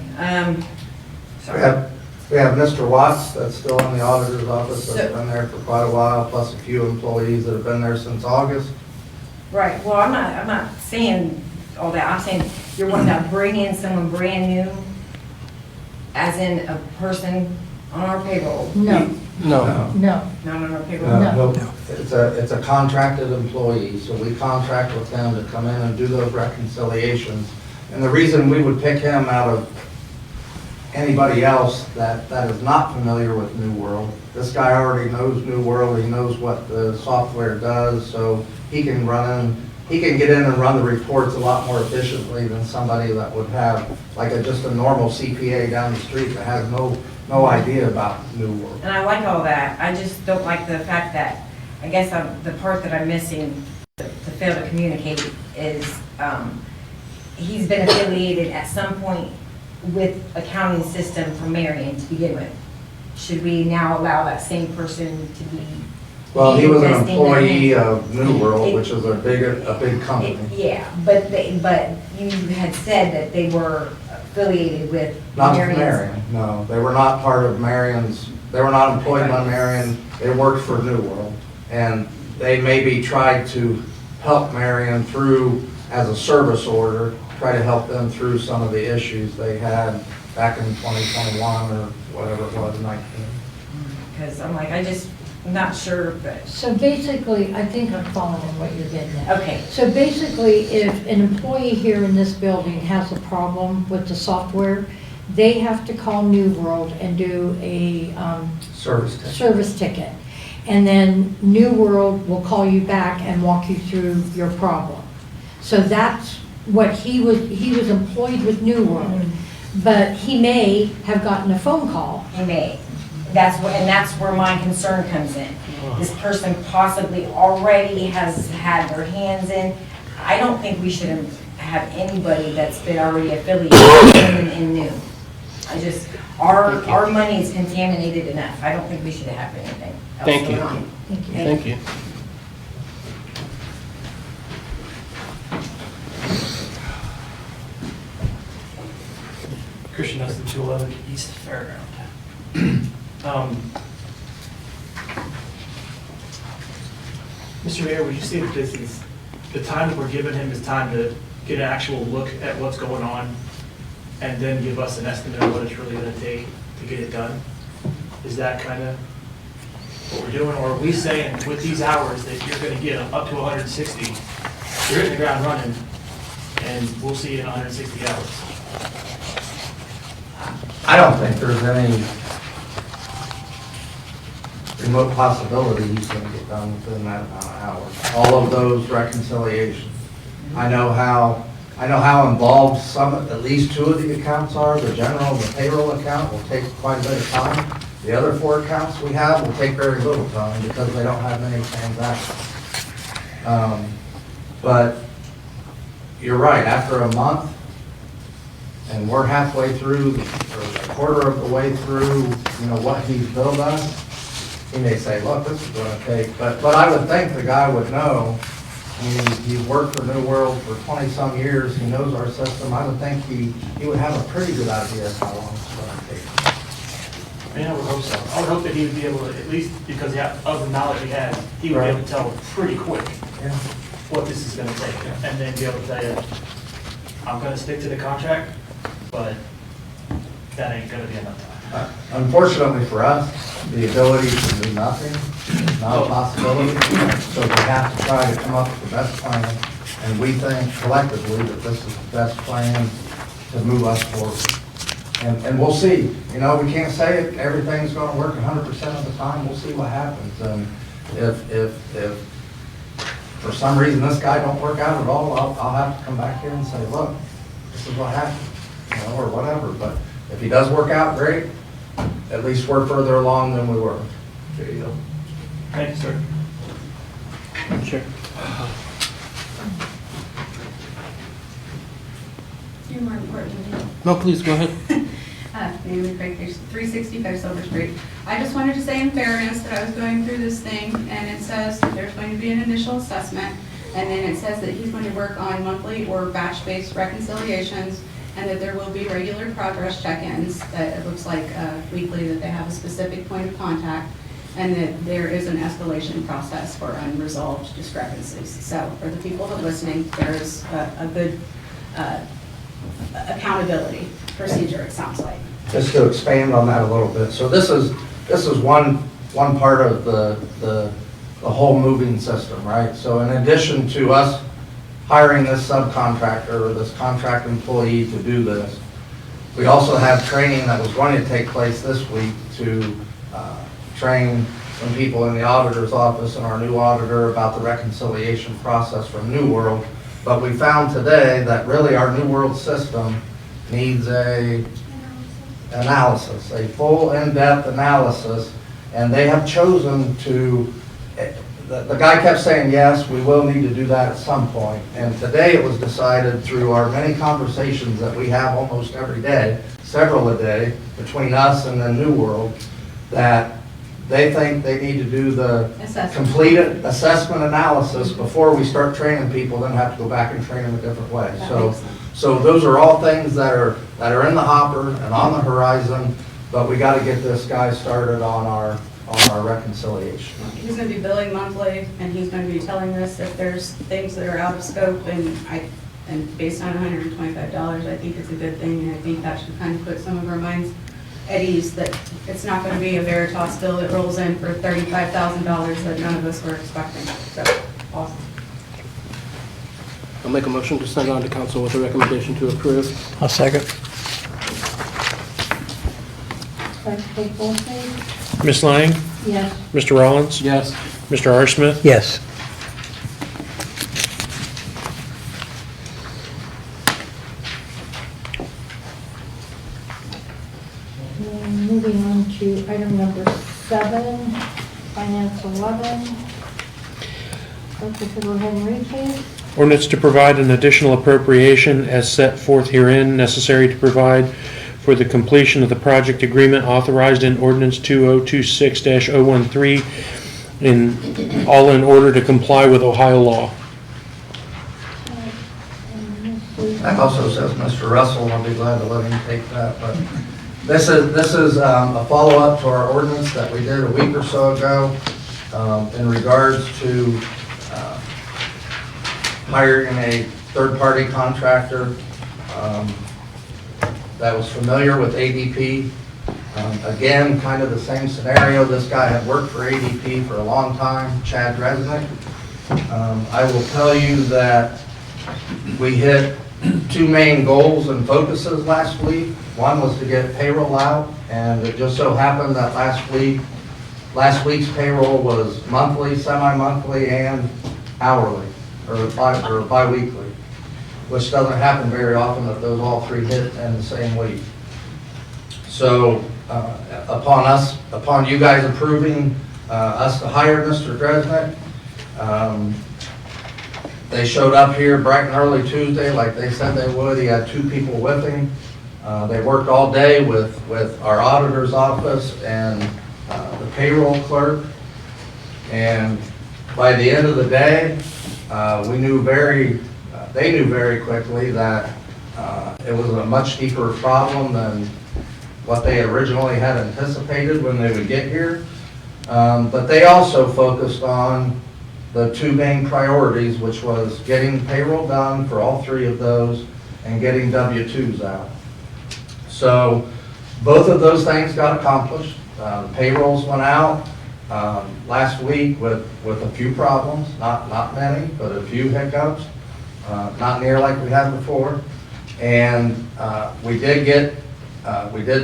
We have Mr. Watts that's still in the auditor's office, that's So- been there for quite a while, plus a few employees that have been there since August. Right, well, I'm not saying all that, I'm saying you're wanting to bring in someone brand new, as in a person on our payroll. No, No. no. Not on our payroll. No. It's a contracted employee, so we contract with them to come in and do those reconciliations. And the reason we would pick him out of anybody else that is not familiar with New World, this guy already knows New World, he knows what the software does, so he can get in and run the reports a lot more efficiently than somebody that would have, like just a normal CPA down the street that has no idea about New World. And I like all that, I just don't like the fact that, I guess the part that I'm missing to fail to communicate is, he's been affiliated at some point with accounting system for Marion to begin with. Should we now allow that same person to be? Well, he was an investing employee in- of New World, which is a big company. Yeah, but you had said that they were affiliated with Not with Marion's. Marion, no. They were not part of Marion's, they were not employed by Marion. They worked for New World. And they maybe tried to help Marion through, as a service order, try to help them through some of the issues they had back in 2021 or whatever it was, 19. Because I'm like, I'm not sure, but, So basically, I think I'm following what you're getting at. okay. So basically, if an employee here in this building has a problem with the software, they have to call New World and do a service ticket. And then New World will call you back and walk you through your problem. So that's what he was employed with New World, but he may have gotten a phone call. He may. That's where my concern comes in. This person possibly already has had their hands in. I don't think we should have anybody that's been already affiliated in new. Our money is contaminated enough. I don't think we should have anything else Thank you. going on. Thank you. Christian Nelson, 211 East Fairground. Mr. Mayor, would you say that this is, the time that we're giving him is time to get an actual look at what's going on and then give us an estimate of what it's really gonna take to get it done? Is that kind of what we're doing? Or are we saying with these hours that you're gonna get up to 160, you're hitting the ground running and we'll see you in 160 hours? I don't think there's any remote possibility he's going to get done within that amount of hours. All of those reconciliations. I know how involved at least 2 of the accounts are. The general and the payroll account will take quite a bit of time. The other 4 accounts we have will take very little time because they don't have many transactions. But you're right, after a month, and we're halfway through, or a quarter of the way through, what he's billed us, he may say, look, this is gonna take, but I would think the guy would know. I mean, he's worked for New World for 20-some years, he knows our system. I would think he would have a pretty good idea of how long it's gonna take. I mean, I would hope so. I would hope that he would be able to, at least because of the knowledge he has, he would be able to tell pretty quick what this is gonna take. And then be able to tell you, I'm gonna stick to the contract, but that ain't gonna be enough time. Unfortunately for us, the ability to do nothing is not a possibility. So we have to try to come up with the best plan. And we think collectively that this is the best plan to move us forward. And we'll see. We can't say everything's going to work 100% of the time. We'll see what happens. And if for some reason this guy don't work out at all, I'll have to come back here and say, look, this is what happened, or whatever. But if he does work out, great. At least we're further along than we were. There you go. Thank you, sir. Sure. You're more important than me. No, please, go ahead. Naomi Craig, 365 Silver Street. I just wanted to say in fairness that I was going through this thing, and it says that there's going to be an initial assessment, and then it says that he's going to work on monthly or batch-based reconciliations, and that there will be regular progress check-ins, that it looks like weekly, that they have a specific point of contact, and that there is an escalation process for unresolved discrepancies. So for the people that are listening, there is a good accountability procedure, it sounds like. Just to expand on that a little bit. So this is one part of the whole moving system, right? So in addition to us hiring this subcontractor or this contract employee to do this, we also have training that was going to take place this week to train some people in the auditor's office and our new auditor about the reconciliation process from New World. But we found today that really our New World system needs a full in-depth analysis, and they have chosen to, the guy kept saying, yes, we will need to do that at some point. And today it was decided through our many conversations that we have almost every day, several a day, between us and the New World, that they think they need to do the completed assessment analysis before we start training people, then have to go back and train them a different way. So those are all things that are in the hopper and on the horizon, but we got to get this guy started on our reconciliation. He's going to be billing monthly, and he's going to be telling us if there's things that are out of scope, and And based on $125, I think it's a good thing, and I think that should kind of put some of our minds at ease that it's not going to be a Veritas bill that rolls in for $35,000 that none of us were expecting. So, awesome. I'll make a motion to send on to council with a recommendation to approve. I'll second. Clerk, take roll, please. Ms. Lang? Yes. Mr. Rollins? Yes. Mr. R. Smith? Yes. And moving on to item number 7, Finance 11. Clerk, if you go ahead and read, please. Ordinance to provide an additional appropriation as set forth herein necessary to provide for the completion of the project agreement authorized in ordinance 2026-013 in order to comply with Ohio law. That also says Mr. Russell, and I'll be glad to let him take that, but this is a follow-up to our ordinance that we did a week or so ago in regards to hiring a third-party contractor that was familiar with ADP. Again, kind of the same scenario. This guy had worked for ADP for a long time, Chad Resnick. I will tell you that we hit 2 main goals and focuses last week. One was to get payroll out, and it just so happened that last week's payroll was monthly, semi-monthly, and hourly, or bi-weekly, which doesn't happen very often that those all 3 hit in the same week. So upon you guys approving us to hire Mr. Dresnick, they showed up here bright and early Tuesday like they said they would. He had 2 people with him. They worked all day with our auditor's office and the payroll clerk. And by the end of the day, they knew very quickly that it was a much deeper problem than what they originally had anticipated when they would get here. But they also focused on the 2 main priorities, which was getting payroll done for all 3 of those and getting W-2s out. So both of those things got accomplished. Payrolls went out last week with a few problems, not many, but a few hiccups, not near like we had before. And we did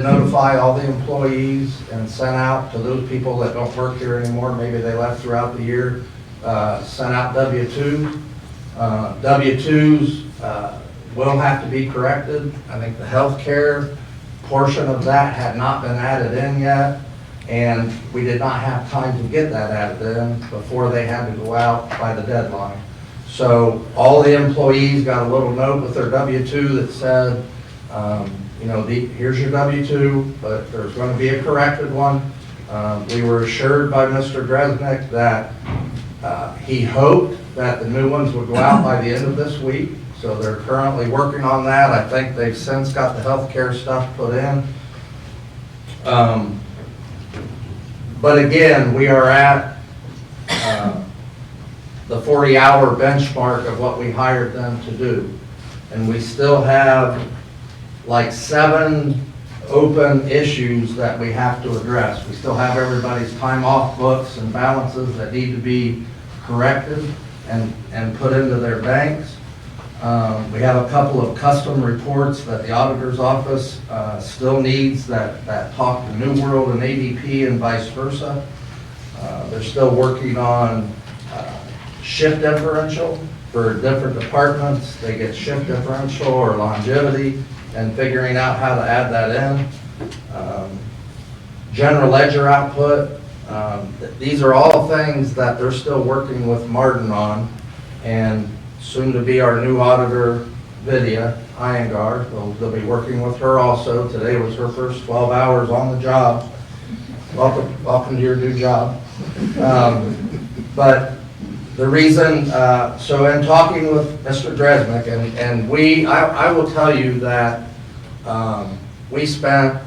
notify all the employees and sent out to those people that don't work here anymore, maybe they left throughout the year, sent out W-2s. W-2s will have to be corrected. I think the healthcare portion of that had not been added in yet, and we did not have time to get that added in before they had to go out by the deadline. So all the employees got a little note with their W-2 that said, here's your W-2, but there's going to be a corrected one. We were assured by Mr. Dresnick that he hoped that the new ones would go out by the end of this week. So they're currently working on that. I think they've since got the healthcare stuff put in. But again, we are at the 40-hour benchmark of what we hired them to do. And we still have like 7 open issues that we have to address. We still have everybody's time off books and balances that need to be corrected and put into their banks. We have a couple of custom reports that the auditor's office still needs that talk to New World and ADP and vice versa. They're still working on shift differential for different departments. They get shift differential or longevity and figuring out how to add that in. General ledger output. These are all things that they're still working with Martin on, and soon to be our new auditor, Vidya Iyengar. They'll be working with her also. Today was her first 12 hours on the job. Welcome to your new job. But the reason, so in talking with Mr. Dresnick, and I will tell you that we spent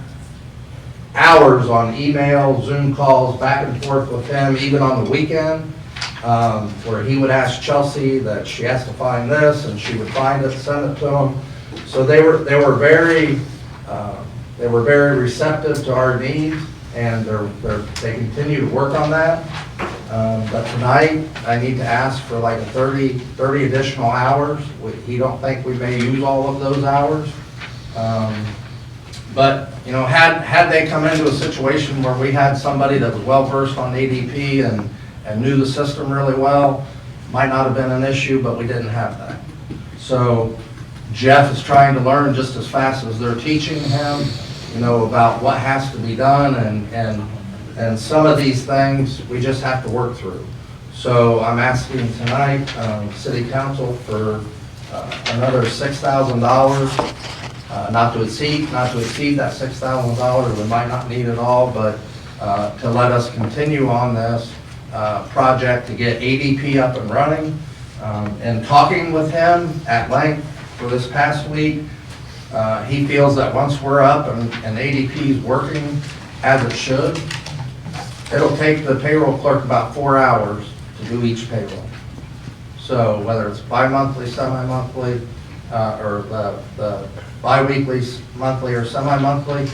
hours on email, Zoom calls, back and forth with him, even on the weekend, where he would ask Chelsea that she has to find this, and she would find it, send it to him. So they were very receptive to our needs, and they continue to work on that. But tonight, I need to ask for like 30 additional hours. He don't think we may use all of those hours. But, you know, had they come into a situation where we had somebody that was well-versed on ADP and knew the system really well, might not have been an issue, but we didn't have that. So Jeff is trying to learn just as fast as they're teaching him, you know, about what has to be done, and some of these things we just have to work through. So I'm asking tonight, City Council for another $6,000, not to exceed that $6,000. We might not need it all, but to let us continue on this project to get ADP up and running. And talking with him at length for this past week, he feels that once we're up and ADP is working as it should, it'll take the payroll clerk about 4 hours to do each payroll. So whether it's bi-monthly, semi-monthly, or the bi-weekly, monthly, or semi-monthly,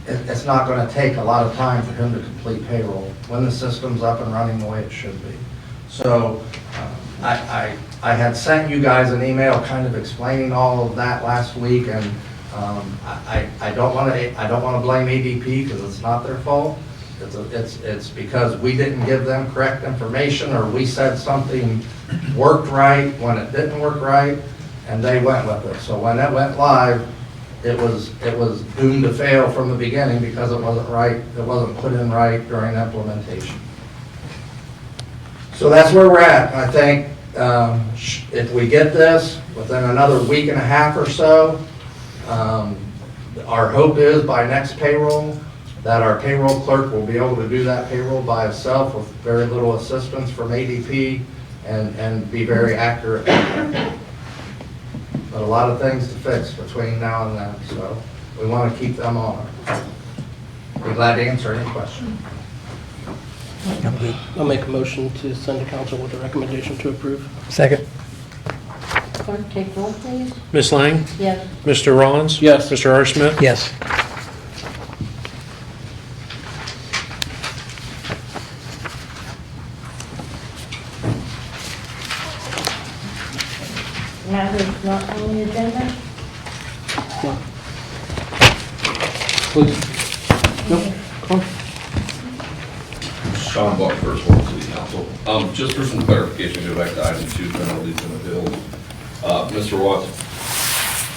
it's not going to take a lot of time for him to complete payroll when the system's up and running the way it should be. So I had sent you guys an email kind of explaining all of that last week, and I don't want to blame ADP because it's not their fault. It's because we didn't give them correct information, or we said something worked right when it didn't work right, and they went with it. So when it went live, it was doomed to fail from the beginning because it wasn't right. It wasn't put in right during implementation. So that's where we're at. I think if we get this within another week and a half or so, our hope is by next payroll that our payroll clerk will be able to do that payroll by himself with very little assistance from ADP and be very accurate. But a lot of things to fix between now and then, so we want to keep them on. Be glad to answer any questions. I'll make a motion to send to council with a recommendation to approve. Second. Clerk, take roll, please. Ms. Lang? Yes. Mr. Rollins? Yes. Mr. R. Smith? Yes. Matters not on the agenda? Please. Nope. Come on. Sean Buck, First Ward City Council. Just for some clarification, go back to item 2, penalties and appeals. Mr. Watts,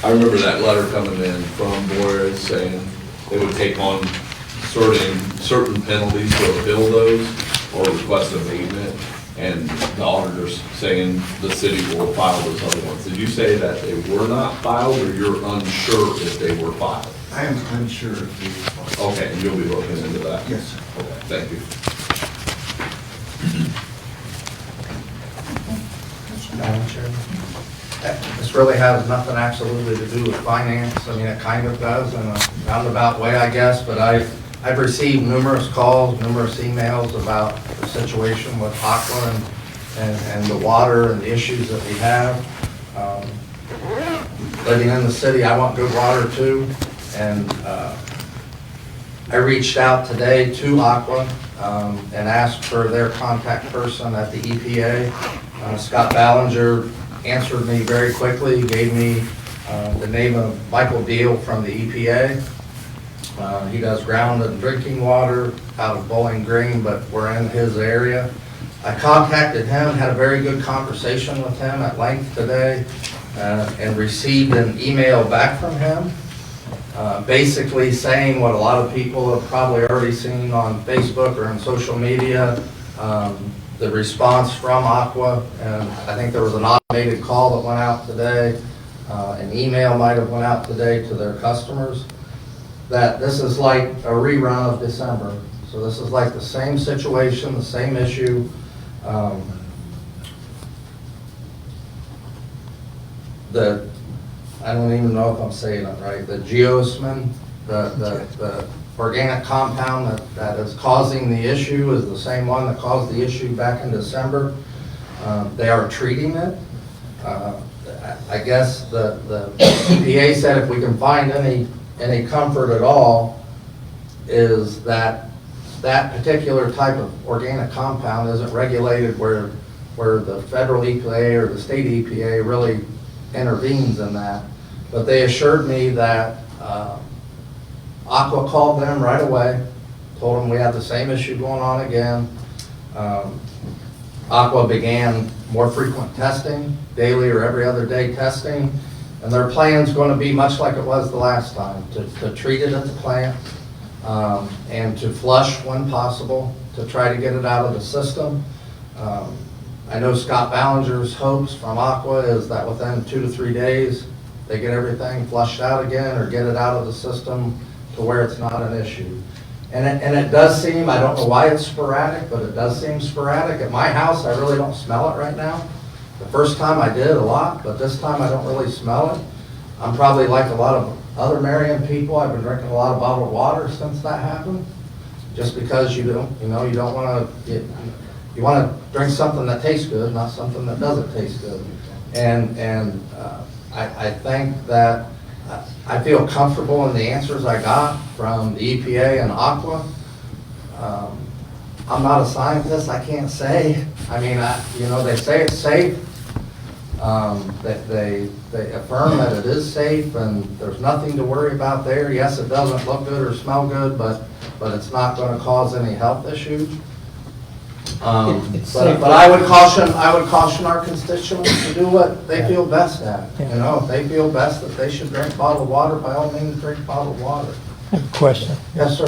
I remember that letter coming in from Boyer saying they would take on certain penalties to appeal those or request abatement, and the auditor's saying the city will file those other ones. Did you say that they were not filed, or you're unsure if they were filed? I am unsure if they were filed. Okay, and you'll be looking into that? Yes, sir. Okay, thank you. Madam Chairman. This really has nothing absolutely to do with finance. I mean, it kind of does in a roundabout way, I guess, but I've received numerous calls, numerous emails about the situation with Aqua and the water and the issues that we have. Living in the city, I want good water too, and I reached out today to Aqua and asked for their contact person at the EPA. Scott Ballinger answered me very quickly, gave me the name of Michael Deal from the EPA. He does ground and drinking water out of Bowling Green, but we're in his area. I contacted him, had a very good conversation with him at length today, and received an email back from him, basically saying what a lot of people have probably already seen on Facebook or on social media, the response from Aqua, and I think there was an automated call that went out today, an email might have went out today to their customers, that this is like a rerun of December. So this is like the same situation, the same issue. I don't even know if I'm saying it right, the geosmin, the organic compound that is causing the issue is the same one that caused the issue back in December. They are treating it. I guess the EPA said if we can find any comfort at all, is that that particular type of organic compound isn't regulated where the federal EPA or the state EPA really intervenes in that. But they assured me that Aqua called them right away, told them we have the same issue going on again. Aqua began more frequent testing, daily or every other day testing, and their plan's going to be much like it was the last time, to treat it at the plant and to flush when possible, to try to get it out of the system. I know Scott Ballinger's hopes from Aqua is that within 2 to 3 days, they get everything flushed out again or get it out of the system to where it's not an issue. And it does seem, I don't know why it's sporadic, but it does seem sporadic. At my house, I really don't smell it right now. The first time I did a lot, but this time I don't really smell it. I'm probably like a lot of other Marion people. I've been drinking a lot of bottled water since that happened. Just because you don't want to, you want to drink something that tastes good, not something that doesn't taste good. And I think that I feel comfortable in the answers I got from the EPA and Aqua. I'm not a scientist, I can't say. I mean, they say it's safe. They affirm that it is safe and there's nothing to worry about there. Yes, it doesn't look good or smell good, but it's not going to cause any health issues. But I would caution our constituents to do what they feel best at. If they feel best that they should drink bottled water, by all means, drink bottled water. I have a question. Yes, sir.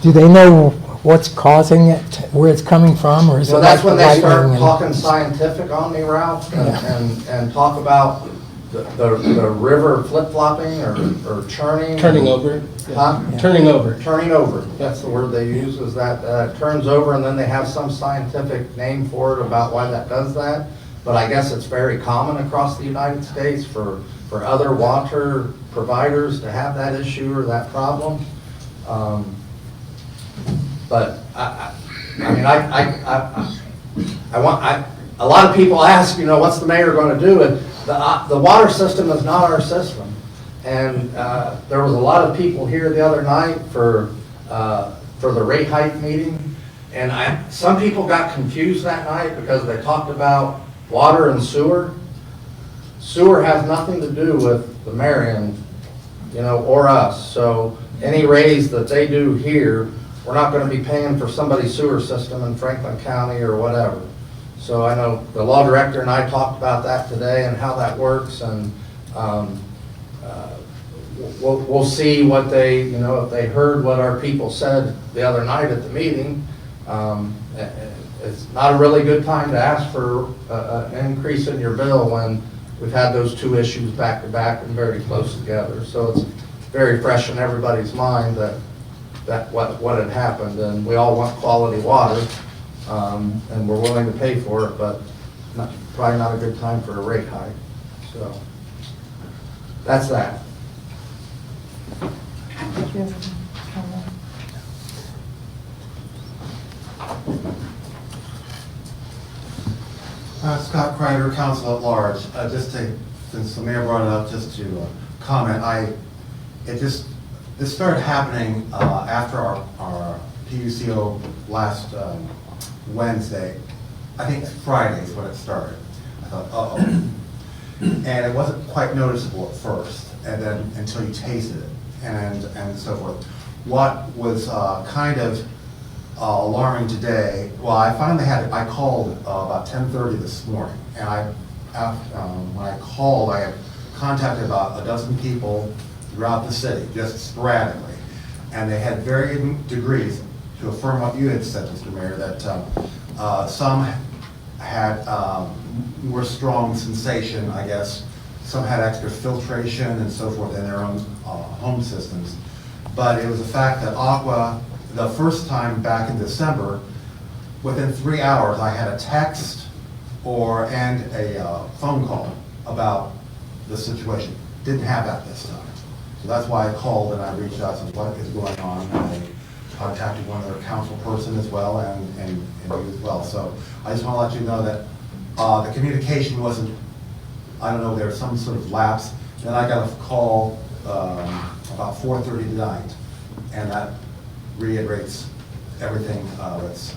Do they know what's causing it, where it's coming from, or is it Well, like that's when they lightning start and- talking scientific on me, Ralph, and talk about the river flip-flopping or churning. Turning over. Huh? Turning over. Turning over, that's the word they use, is that it turns over, and then they have some scientific name for it about why that does that. But I guess it's very common across the United States for other water providers to have that issue or that problem. But a lot of people ask, what's the mayor going to do? And the water system is not our system. And there was a lot of people here the other night for the rate hike meeting. And some people got confused that night because they talked about water and sewer. Sewer has nothing to do with the Marion, or us. So any raise that they do here, we're not going to be paying for somebody's sewer system in Franklin County or whatever. So I know the law director and I talked about that today and how that works, and we'll see what they, if they heard what our people said the other night at the meeting. It's not a really good time to ask for an increase in your bill when we've had those two issues back to back and very close together. So it's very fresh in everybody's mind that what had happened, and we all want quality water, and we're willing to pay for it, but probably not a good time for a rate hike. So that's that. Scott Kreider, Council at Large. Since the mayor brought it up, just to comment, this started happening after our PUCO last Wednesday. I think Friday is when it started. I thought, uh-oh. And it wasn't quite noticeable at first, and then until you tasted it, and so forth. What was kind of alarming today, well, I called about 10:30 this morning, and when I called, I had contacted about a dozen people throughout the city, just sporadically, and they had varying degrees to affirm what you had said, Mr. Mayor, that some had more strong sensation, I guess. Some had extra filtration and so forth in their own home systems. But it was a fact that Aqua, the first time back in December, within 3 hours, I had a text and a phone call about the situation. Didn't have that this time. So that's why I called and I reached out and said, what is going on? And I contacted one of their council person as well and you as well. So I just want to let you know that the communication wasn't, I don't know, there was some sort of lapse. Then I got a call about 4:30 tonight, and that reiterates everything that's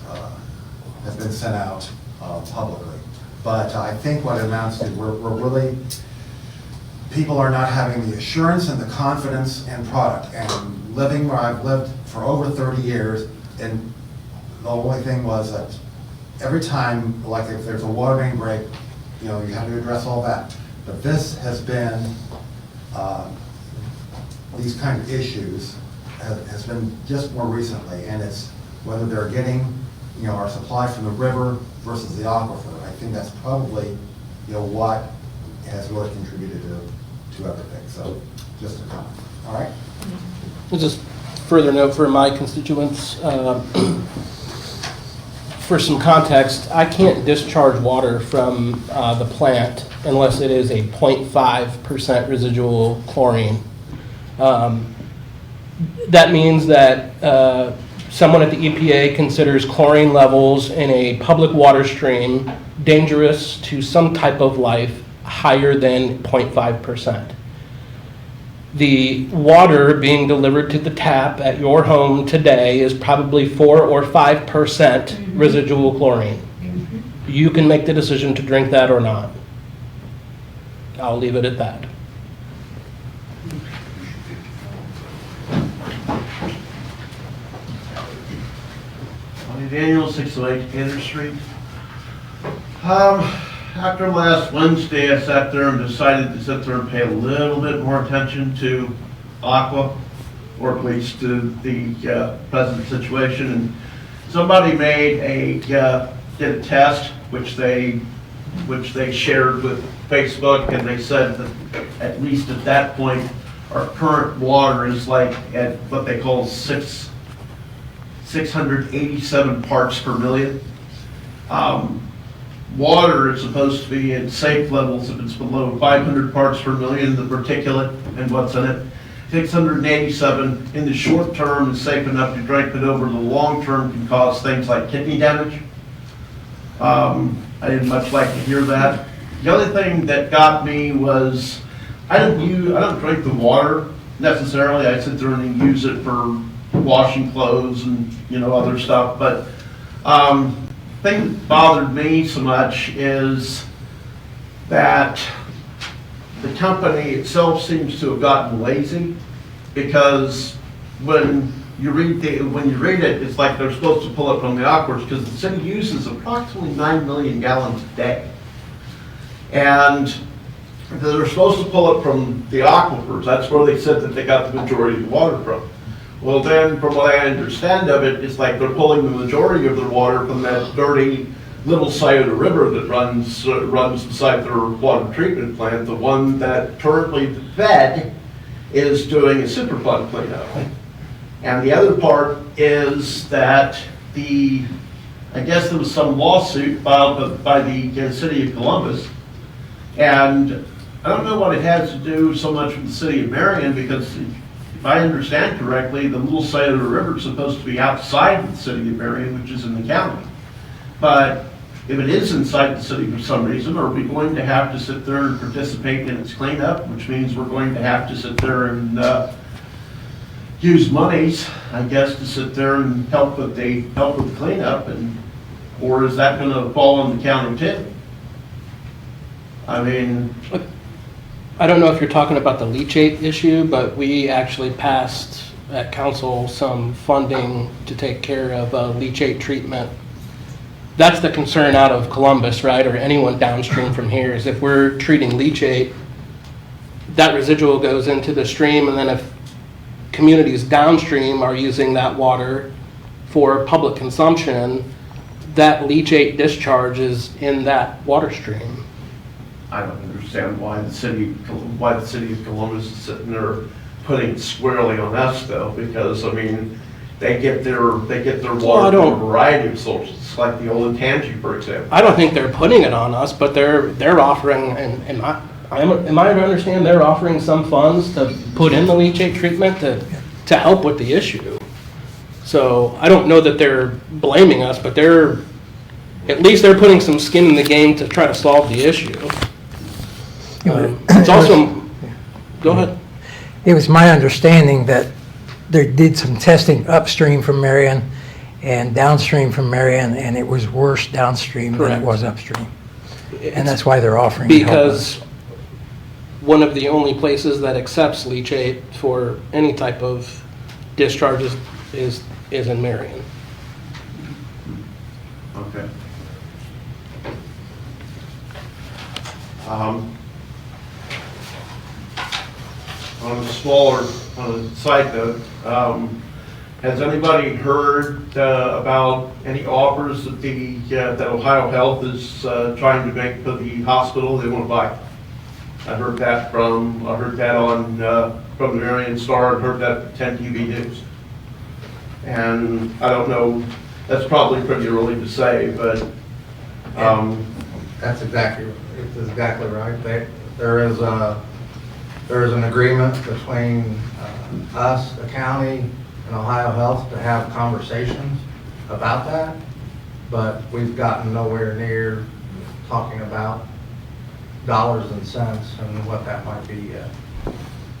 has been sent out publicly. But I think what it amounts to, we're really, people are not having the assurance and the confidence in product. And living where I've lived for over 30 years, and the only thing was that every time, like if there's a water main break, you know, you have to address all that. But this has been, these kind of issues has been just more recently, and it's whether they're getting, you know, our supply from the river versus the aquifer. I think that's probably, you know, what has really contributed to everything. So just a comment. All right? Just further note for my constituents, for some context, I can't discharge water from the plant unless it is a 0.5% residual chlorine. That means that someone at the EPA considers chlorine levels in a public water stream dangerous to some type of life higher than 0.5%. The water being delivered to the tap at your home today is probably 4 or 5% residual chlorine. You can make the decision to drink that or not. I'll leave it at that. Daniel, 608 Taylor Street. After last Wednesday, I sat there and decided to sit there and pay a little bit more attention to Aqua, or at least to the present situation. And somebody did a test, which they shared with Facebook, and they said that at least at that point, our current water is like at what they call 687 parts per million. Water is supposed to be at safe levels if it's below 500 parts per million, the particulate and what's in it. 687 in the short term is safe enough to drink, but over the long term can cause things like kidney damage. I didn't much like to hear that. The other thing that got me was I don't drink the water necessarily. I sit there and use it for washing clothes and, you know, other stuff. But thing that bothered me so much is that the company itself seems to have gotten lazy, because when you read it, it's like they're supposed to pull it from the aquifers, because the city uses approximately 9 million gallons a day. And they're supposed to pull it from the aquifers. That's where they said that they got the majority of the water from. Well, then, from what I understand of it, it's like they're pulling the majority of their water from that dirty little Scioto River that runs beside their water treatment plant. The one that currently the Fed is doing a Superfund cleanup. And the other part is that I guess there was some lawsuit filed by the city of Columbus, and I don't know what it has to do so much with the city of Marion, because if I understand correctly, the little Scioto River is supposed to be outside the city of Marion, which is in the county. But if it is inside the city for some reason, are we going to have to sit there and participate in its cleanup, which means we're going to have to sit there and use monies, I guess, to sit there and help with the cleanup, or is that going to fall on the county too? I mean, I don't know if you're talking about the leachate issue, but we actually passed at council some funding to take care of leachate treatment. That's the concern out of Columbus, right, or anyone downstream from here, is if we're treating leachate, that residual goes into the stream, and then if communities downstream are using that water for public consumption, that leachate discharge is in that water stream. I don't understand why the city of Columbus is sitting there putting it squarely on us, though, because I mean, they get their water from a variety of sources, like the old Intangi, for example. I don't think they're putting it on us, but they're offering, and am I to understand they're offering some funds to put in the leachate treatment to help with the issue? So I don't know that they're blaming us, but at least they're putting some skin in the game to try to solve the issue. It's also, go ahead. It was my understanding that they did some testing upstream from Marion and downstream from Marion, and it was worse downstream than Correct. it was upstream. And that's why they're offering to help us. Because one of the only places that accepts leachate for any type of discharges is in Marion. Okay. On a side note, has anybody heard about any offers that that Ohio Health is trying to make for the hospital they want to buy? I heard that on from the Marion Star, and heard that 10 TV News. And I don't know, that's probably pretty early to say, but That's exactly right. There is an agreement between us, the county, and Ohio Health to have conversations about that, but we've gotten nowhere near talking about dollars and cents and what that might be yet.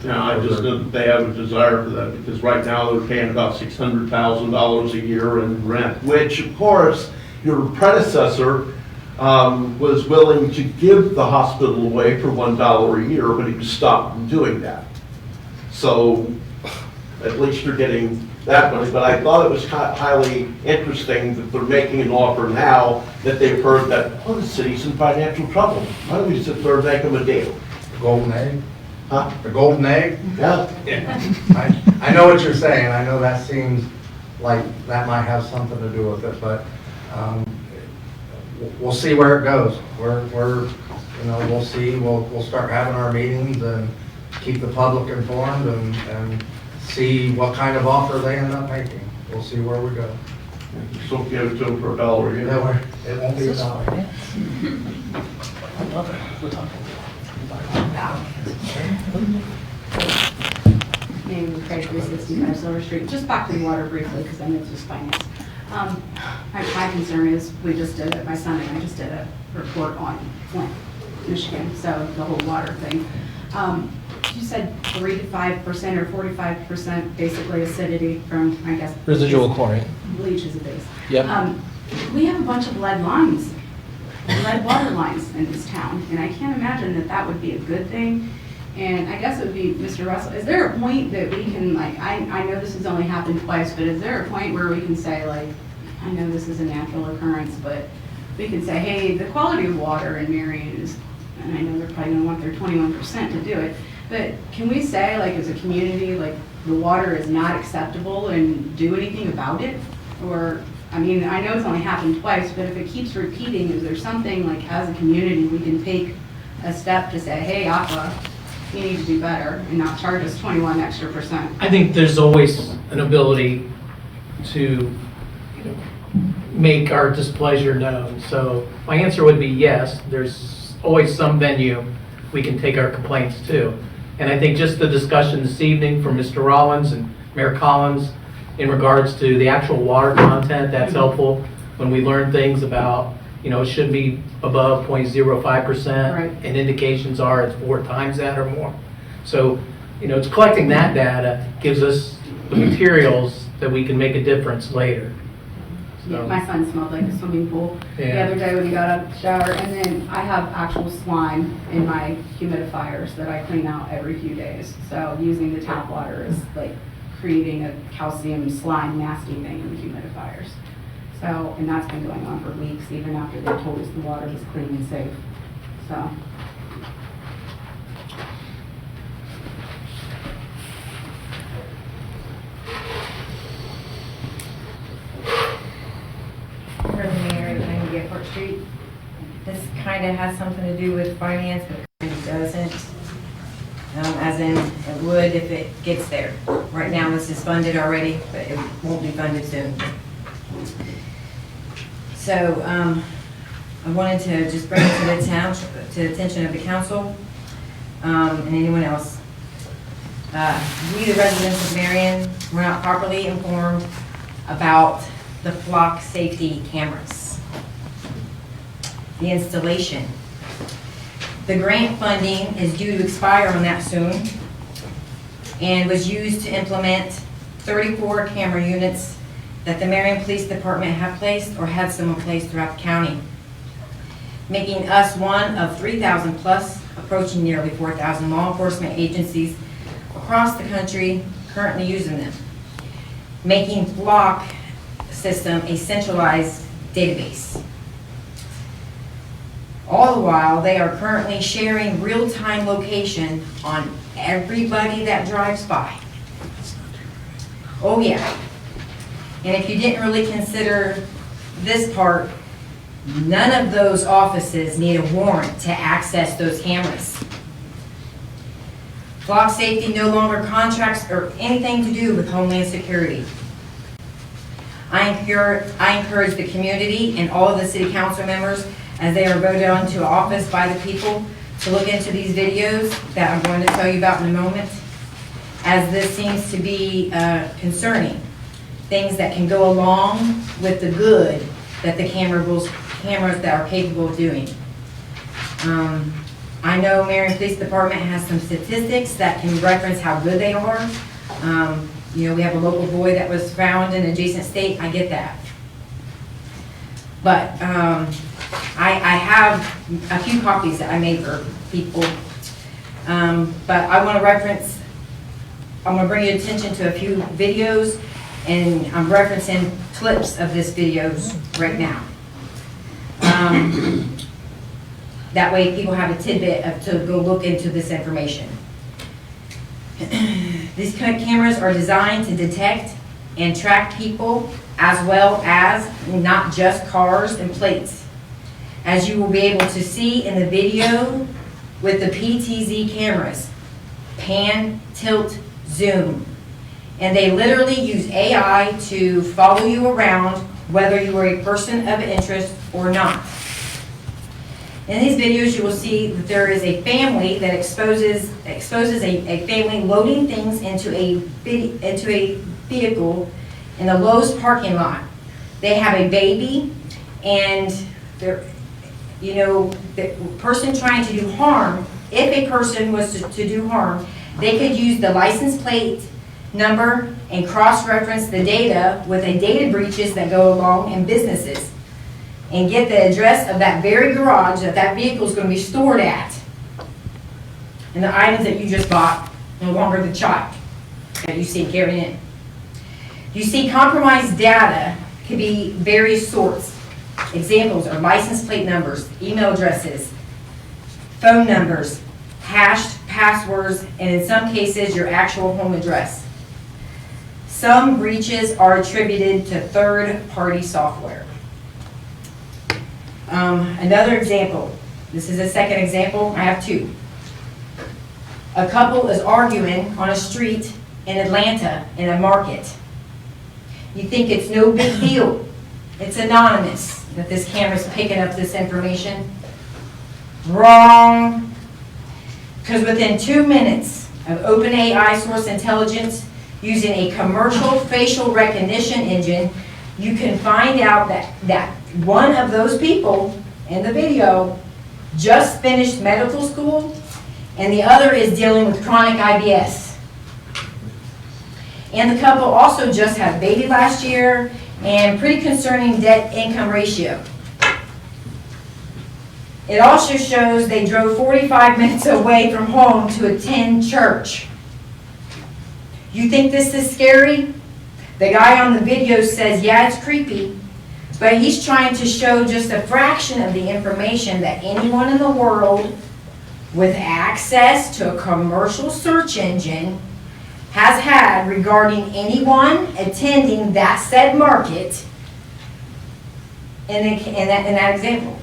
yeah, I just know that they have a desire for that, because right now they're paying about $600,000 a year in rent, which of course your predecessor was willing to give the hospital away for $1 a year, but he was stopped from doing that. So at least you're getting that money, but I thought it was highly interesting that they're making an offer now that they've heard that, oh, the city's in financial trouble. Why don't we sit there and make them a deal? Golden egg? Huh? The golden egg? Yeah. I know what you're saying. I know that seems like that might have something to do with it, but we'll see where it goes. We'll see. We'll start having our meetings and keep the public informed and see what kind of offer they end up making. We'll see where we go. So give it to them for $1 a year. Yeah, it won't be $1. Name of Craig, 365 Silver Street. Just back to the water briefly, because I know it's just finance. My concern is, my son and I just did a report on Flint, Michigan, so the whole water thing. You said 3 to 5% or 45% basically acidity from, I guess. Residual chlorine. Bleach is a base. Yep. We have a bunch of lead lines, lead water lines in this town, and I can't imagine that that would be a good thing. And I guess it would be, Mr. Russell, is there a point that we can, like, I know this has only happened twice, but is there a point where we can say, like, I know this is a natural occurrence, but we can say, hey, the quality of water in Marion is, and I know they're probably gonna want their 21% to do it, but can we say, like, as a community, like, the water is not acceptable and do anything about it? Or, I mean, I know it's only happened twice, but if it keeps repeating, is there something, like, as a community, we can take a step to say, hey, Aqua, you need to do better and not charge us 21% extra. I think there's always an ability to make our displeasure known. So my answer would be yes, there's always some venue we can take our complaints to. And I think just the discussion this evening from Mr. Rollins and Mayor Collins in regards to the actual water content, that's helpful when we learn things about, it shouldn't be above 0.05%, Right. and indications are it's 4 times that or more. So, it's collecting that data gives us the materials that we can make a difference later. Yeah, my son smelled like a swimming pool the Yeah. other day when he got out of the shower. And then I have actual slime in my humidifiers that I clean out every few days. So using the tap water is like creating a calcium slime nasty thing in the humidifiers. So, and that's been going on for weeks, even after they told us the water was clean and safe. So. For the mayor, 90 Airport Street. This kind of has something to do with finance, but kind of doesn't. As in, it would if it gets there. Right now, this is funded already, but it won't be funded soon. So, I wanted to just bring it to the attention of the council and anyone else. We, the residents of Marion, were not properly informed about the flock safety cameras. The installation. The grant funding is due to expire on that soon and was used to implement 34 camera units that the Marion Police Department have placed or had someone placed throughout the county, making us one of 3,000 plus, approaching nearly 4,000 law enforcement agencies across the country currently using them, making Flock system a centralized database. All the while, they are currently sharing real-time location on everybody that drives by. Oh yeah. And if you didn't really consider this part, none of those offices need a warrant to access those cameras. Flock Safety no longer contracts or anything to do with Homeland Security. I encourage the community and all of the city council members, as they are voted on to office by the people, to look into these videos that I'm going to tell you about in a moment, as this seems to be concerning. Things that can go along with the good that the cameras that are capable of doing. I know Marion Police Department has some statistics that can reference how good they are. You know, we have a local boy that was found in an adjacent state. I get that. But I have a few copies that I made for people. But I want to reference, I'm going to bring your attention to a few videos, and I'm referencing clips of this videos right now. That way people have a tidbit to go look into this information. These cameras are designed to detect and track people, as well as not just cars and plates. As you will be able to see in the video with the PTZ cameras, pan, tilt, zoom. And they literally use AI to follow you around, whether you are a person of interest or not. In these videos, you will see that there is a family that exposes a family loading things into a vehicle in the Lowe's parking lot. They have a baby, and they're, you know, the person trying to do harm, if a person was to do harm, they could use the license plate number and cross-reference the data with the data breaches that go along in businesses, and get the address of that very garage that that vehicle is going to be stored at. And the items that you just bought, no longer the child that you see carried in. You see, compromised data can be various sorts. Examples are license plate numbers, email addresses, phone numbers, hashed passwords, and in some cases, your actual home address. Some breaches are attributed to third-party software. Another example, this is a second example, I have two. A couple is arguing on a street in Atlanta in a market. You think it's no big deal. It's anonymous that this camera's picking up this information. Wrong. Because within 2 minutes of OpenAI source intelligence using a commercial facial recognition engine, you can find out that one of those people in the video just finished medical school, and the other is dealing with chronic IBS. And the couple also just had a baby last year, and pretty concerning debt-income ratio. It also shows they drove 45 minutes away from home to attend church. You think this is scary? The guy on the video says, yeah, it's creepy, but he's trying to show just a fraction of the information that anyone in the world with access to a commercial search engine has had regarding anyone attending that said market in that example.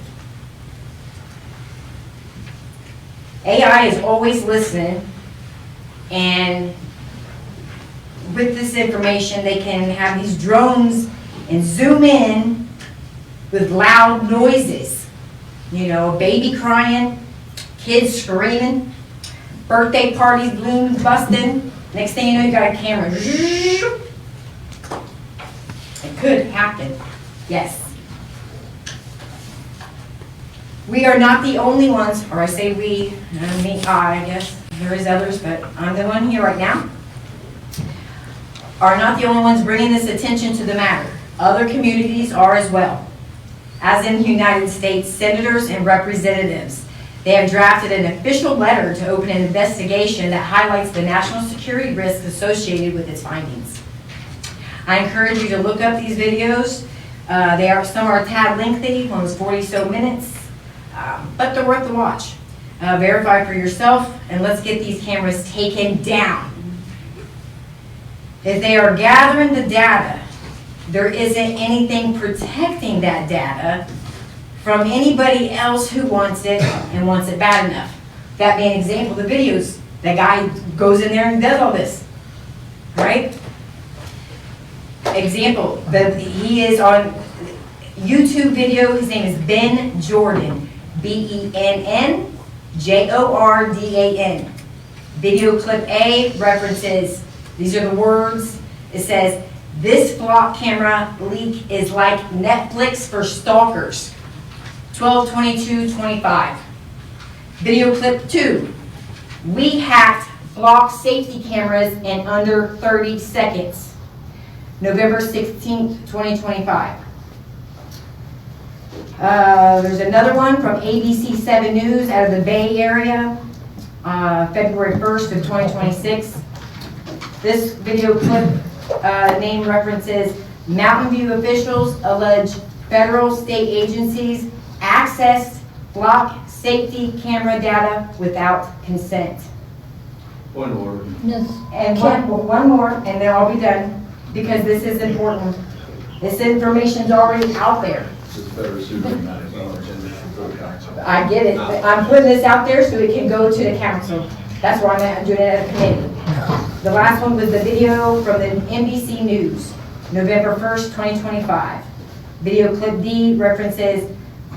AI is always listening, and with this information, they can have these drones and zoom in with loud noises. You know, a baby crying, kids screaming. birthday parties, balloons busting. Next thing you know, you got a camera. It could happen, yes. We are not the only ones, or I say we, I mean I guess, there is others, but I'm the one here right now, are not the only ones bringing this attention to the matter. Other communities are as well. As in the United States, senators and representatives, they have drafted an official letter to open an investigation that highlights the national security risks associated with its findings. I encourage you to look up these videos. Some are a tad lengthy, one was 40 so minutes, but they're worth the watch. Verify for yourself, and let's get these cameras taken down. If they are gathering the data, there isn't anything protecting that data from anybody else who wants it and wants it bad enough. That being an example, the videos, that guy goes in there and does all this, right? Example, he is on YouTube video, his name is Ben Jordan, BENNJORDAN. Video clip A references, these are the words, it says, "This flock camera leak is like Netflix for stalkers." 12/22/25. Video clip 2. "We hacked flock safety cameras in under 30 seconds." November 16th, 2025. There's another one from ABC 7 News out of the Bay Area, February 1st of 2026. This video clip name references Mountain View officials allege federal state agencies accessed flock safety camera data without consent. Point of order. And one more, and then I'll be done, because this is important. This information's already out there. It's better suited than it's on agenda for the council. I get it, but I'm putting this out there so it can go to the council. That's why I'm doing it at a committee. The last one was the video from the NBC News, November 1st, 2025. Video clip D references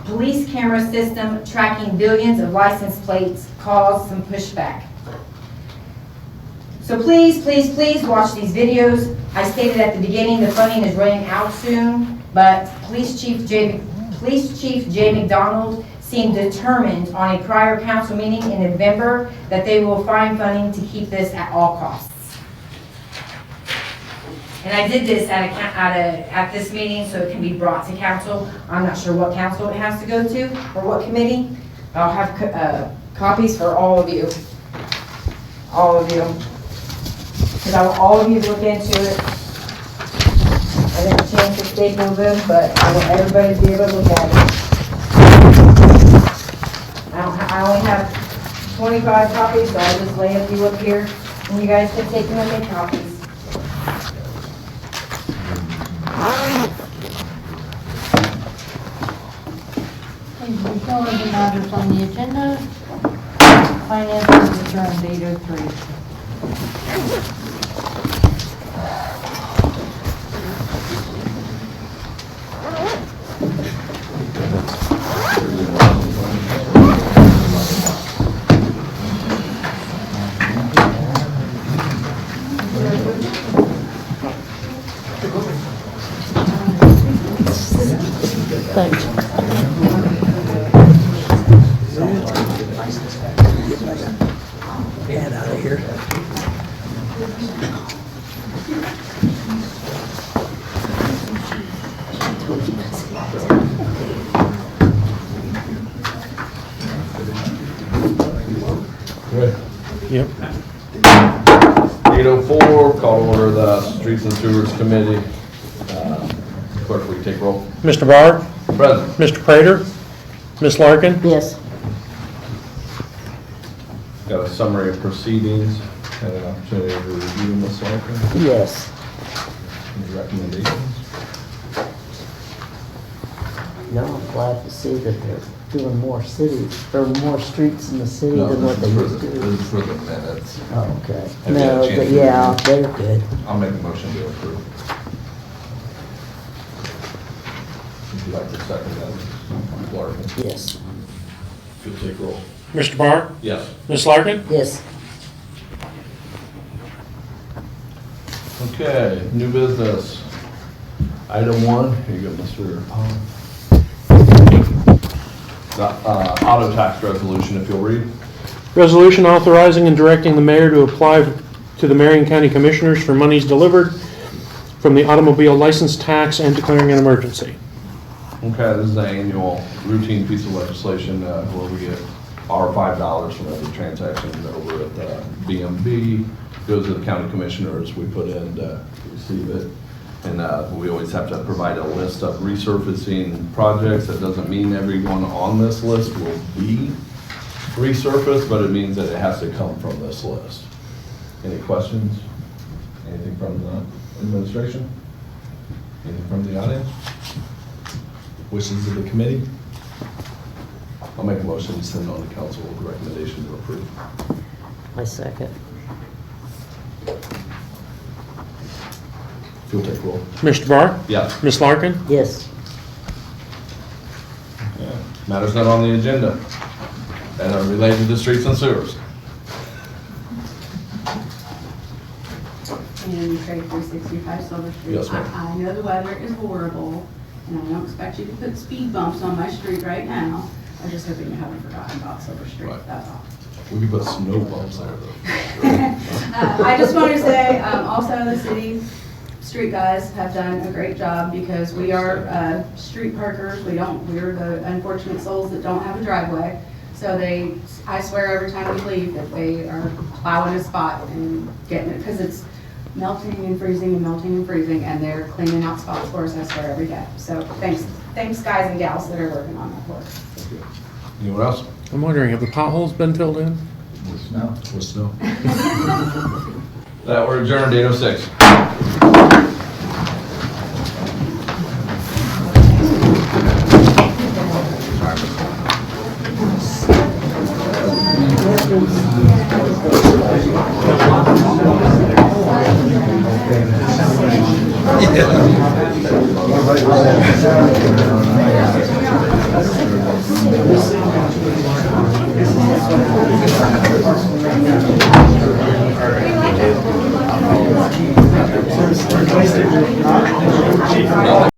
police camera system tracking billions of license plates caused some pushback. So please, please, please watch these videos. I stated at the beginning the funding is running out soon, but Police Chief J. McDonald seemed determined on a prior council meeting in November that they will find funding to keep this at all costs. And I did this at this meeting so it can be brought to council. I'm not sure what council it has to go to or what committee. I'll have copies for all of you. All of you. Because I want all of you to look into it. I didn't change the staple them, but I want everybody to be able to look at it. I only have 25 copies, so I'll just lay a few up here, and you guys can take them and make copies. There's no other matters on the agenda. Finance is adjourned 8:03. Thanks. Get out of here. Right. Yep. 8:04, call order the Streets and Sewers Committee. Clerk, will you take roll? Mr. Barr? Present. Mr. Prater? Ms. Larkin? Yes. Got a summary of proceedings, had an opportunity to review Ms. Larkin. Yes. Any recommendations? No, I'm glad to see that they're doing more cities, or more streets in the city No, than what they this used is to. this is for the minutes. Oh, okay. Have you had a No, chance but to yeah, review? they're good. I'll make a motion to approve. Would you like to second that, Ms. Larkin? Yes. You'll take roll. Mr. Barr? Yes. Ms. Larkin? Yes. Okay, new business. Item 1, here you go, Mr. The auto tax resolution, if you'll read. Resolution authorizing and directing the mayor to apply to the Marion County Commissioners for monies delivered from the automobile license tax and declaring an emergency. Okay, this is an annual routine piece of legislation where we get our $5 from every transaction over at BMV. Goes to the county commissioners, we put in to receive it. And we always have to provide a list of resurfacing projects. That doesn't mean everyone on this list will be resurfaced, but it means that it has to come from this list. Any questions? Anything from the administration? Anything from the audience? Wishes of the committee? I'll make a motion to send on to council with a recommendation to approve. I second. If you'll take roll. Mr. Barr? Yes. Ms. Larkin? Yes. Okay. Matters not on the agenda that are related to streets and sewers. And trade 365 Silver Street. Yes, ma'am. I know the weather is horrible, and I don't expect you to put speed bumps on my street right now. I'm just hoping you haven't forgotten about Silver Street, Right. that's all. We could put snow bumps there though. I just want to say, also the city street guys have done a great job because we are street parkers. We're the unfortunate souls that don't have a driveway. So I swear every time we leave that they are plowing a spot and getting it, because it's melting and freezing and melting and freezing, and they're cleaning out spots for us, I swear, every day. So thanks guys and gals that are working on that work. Anyone else? I'm wondering, have the potholes been filled in? With snow. With snow. That we're adjourned 8:06. Yeah.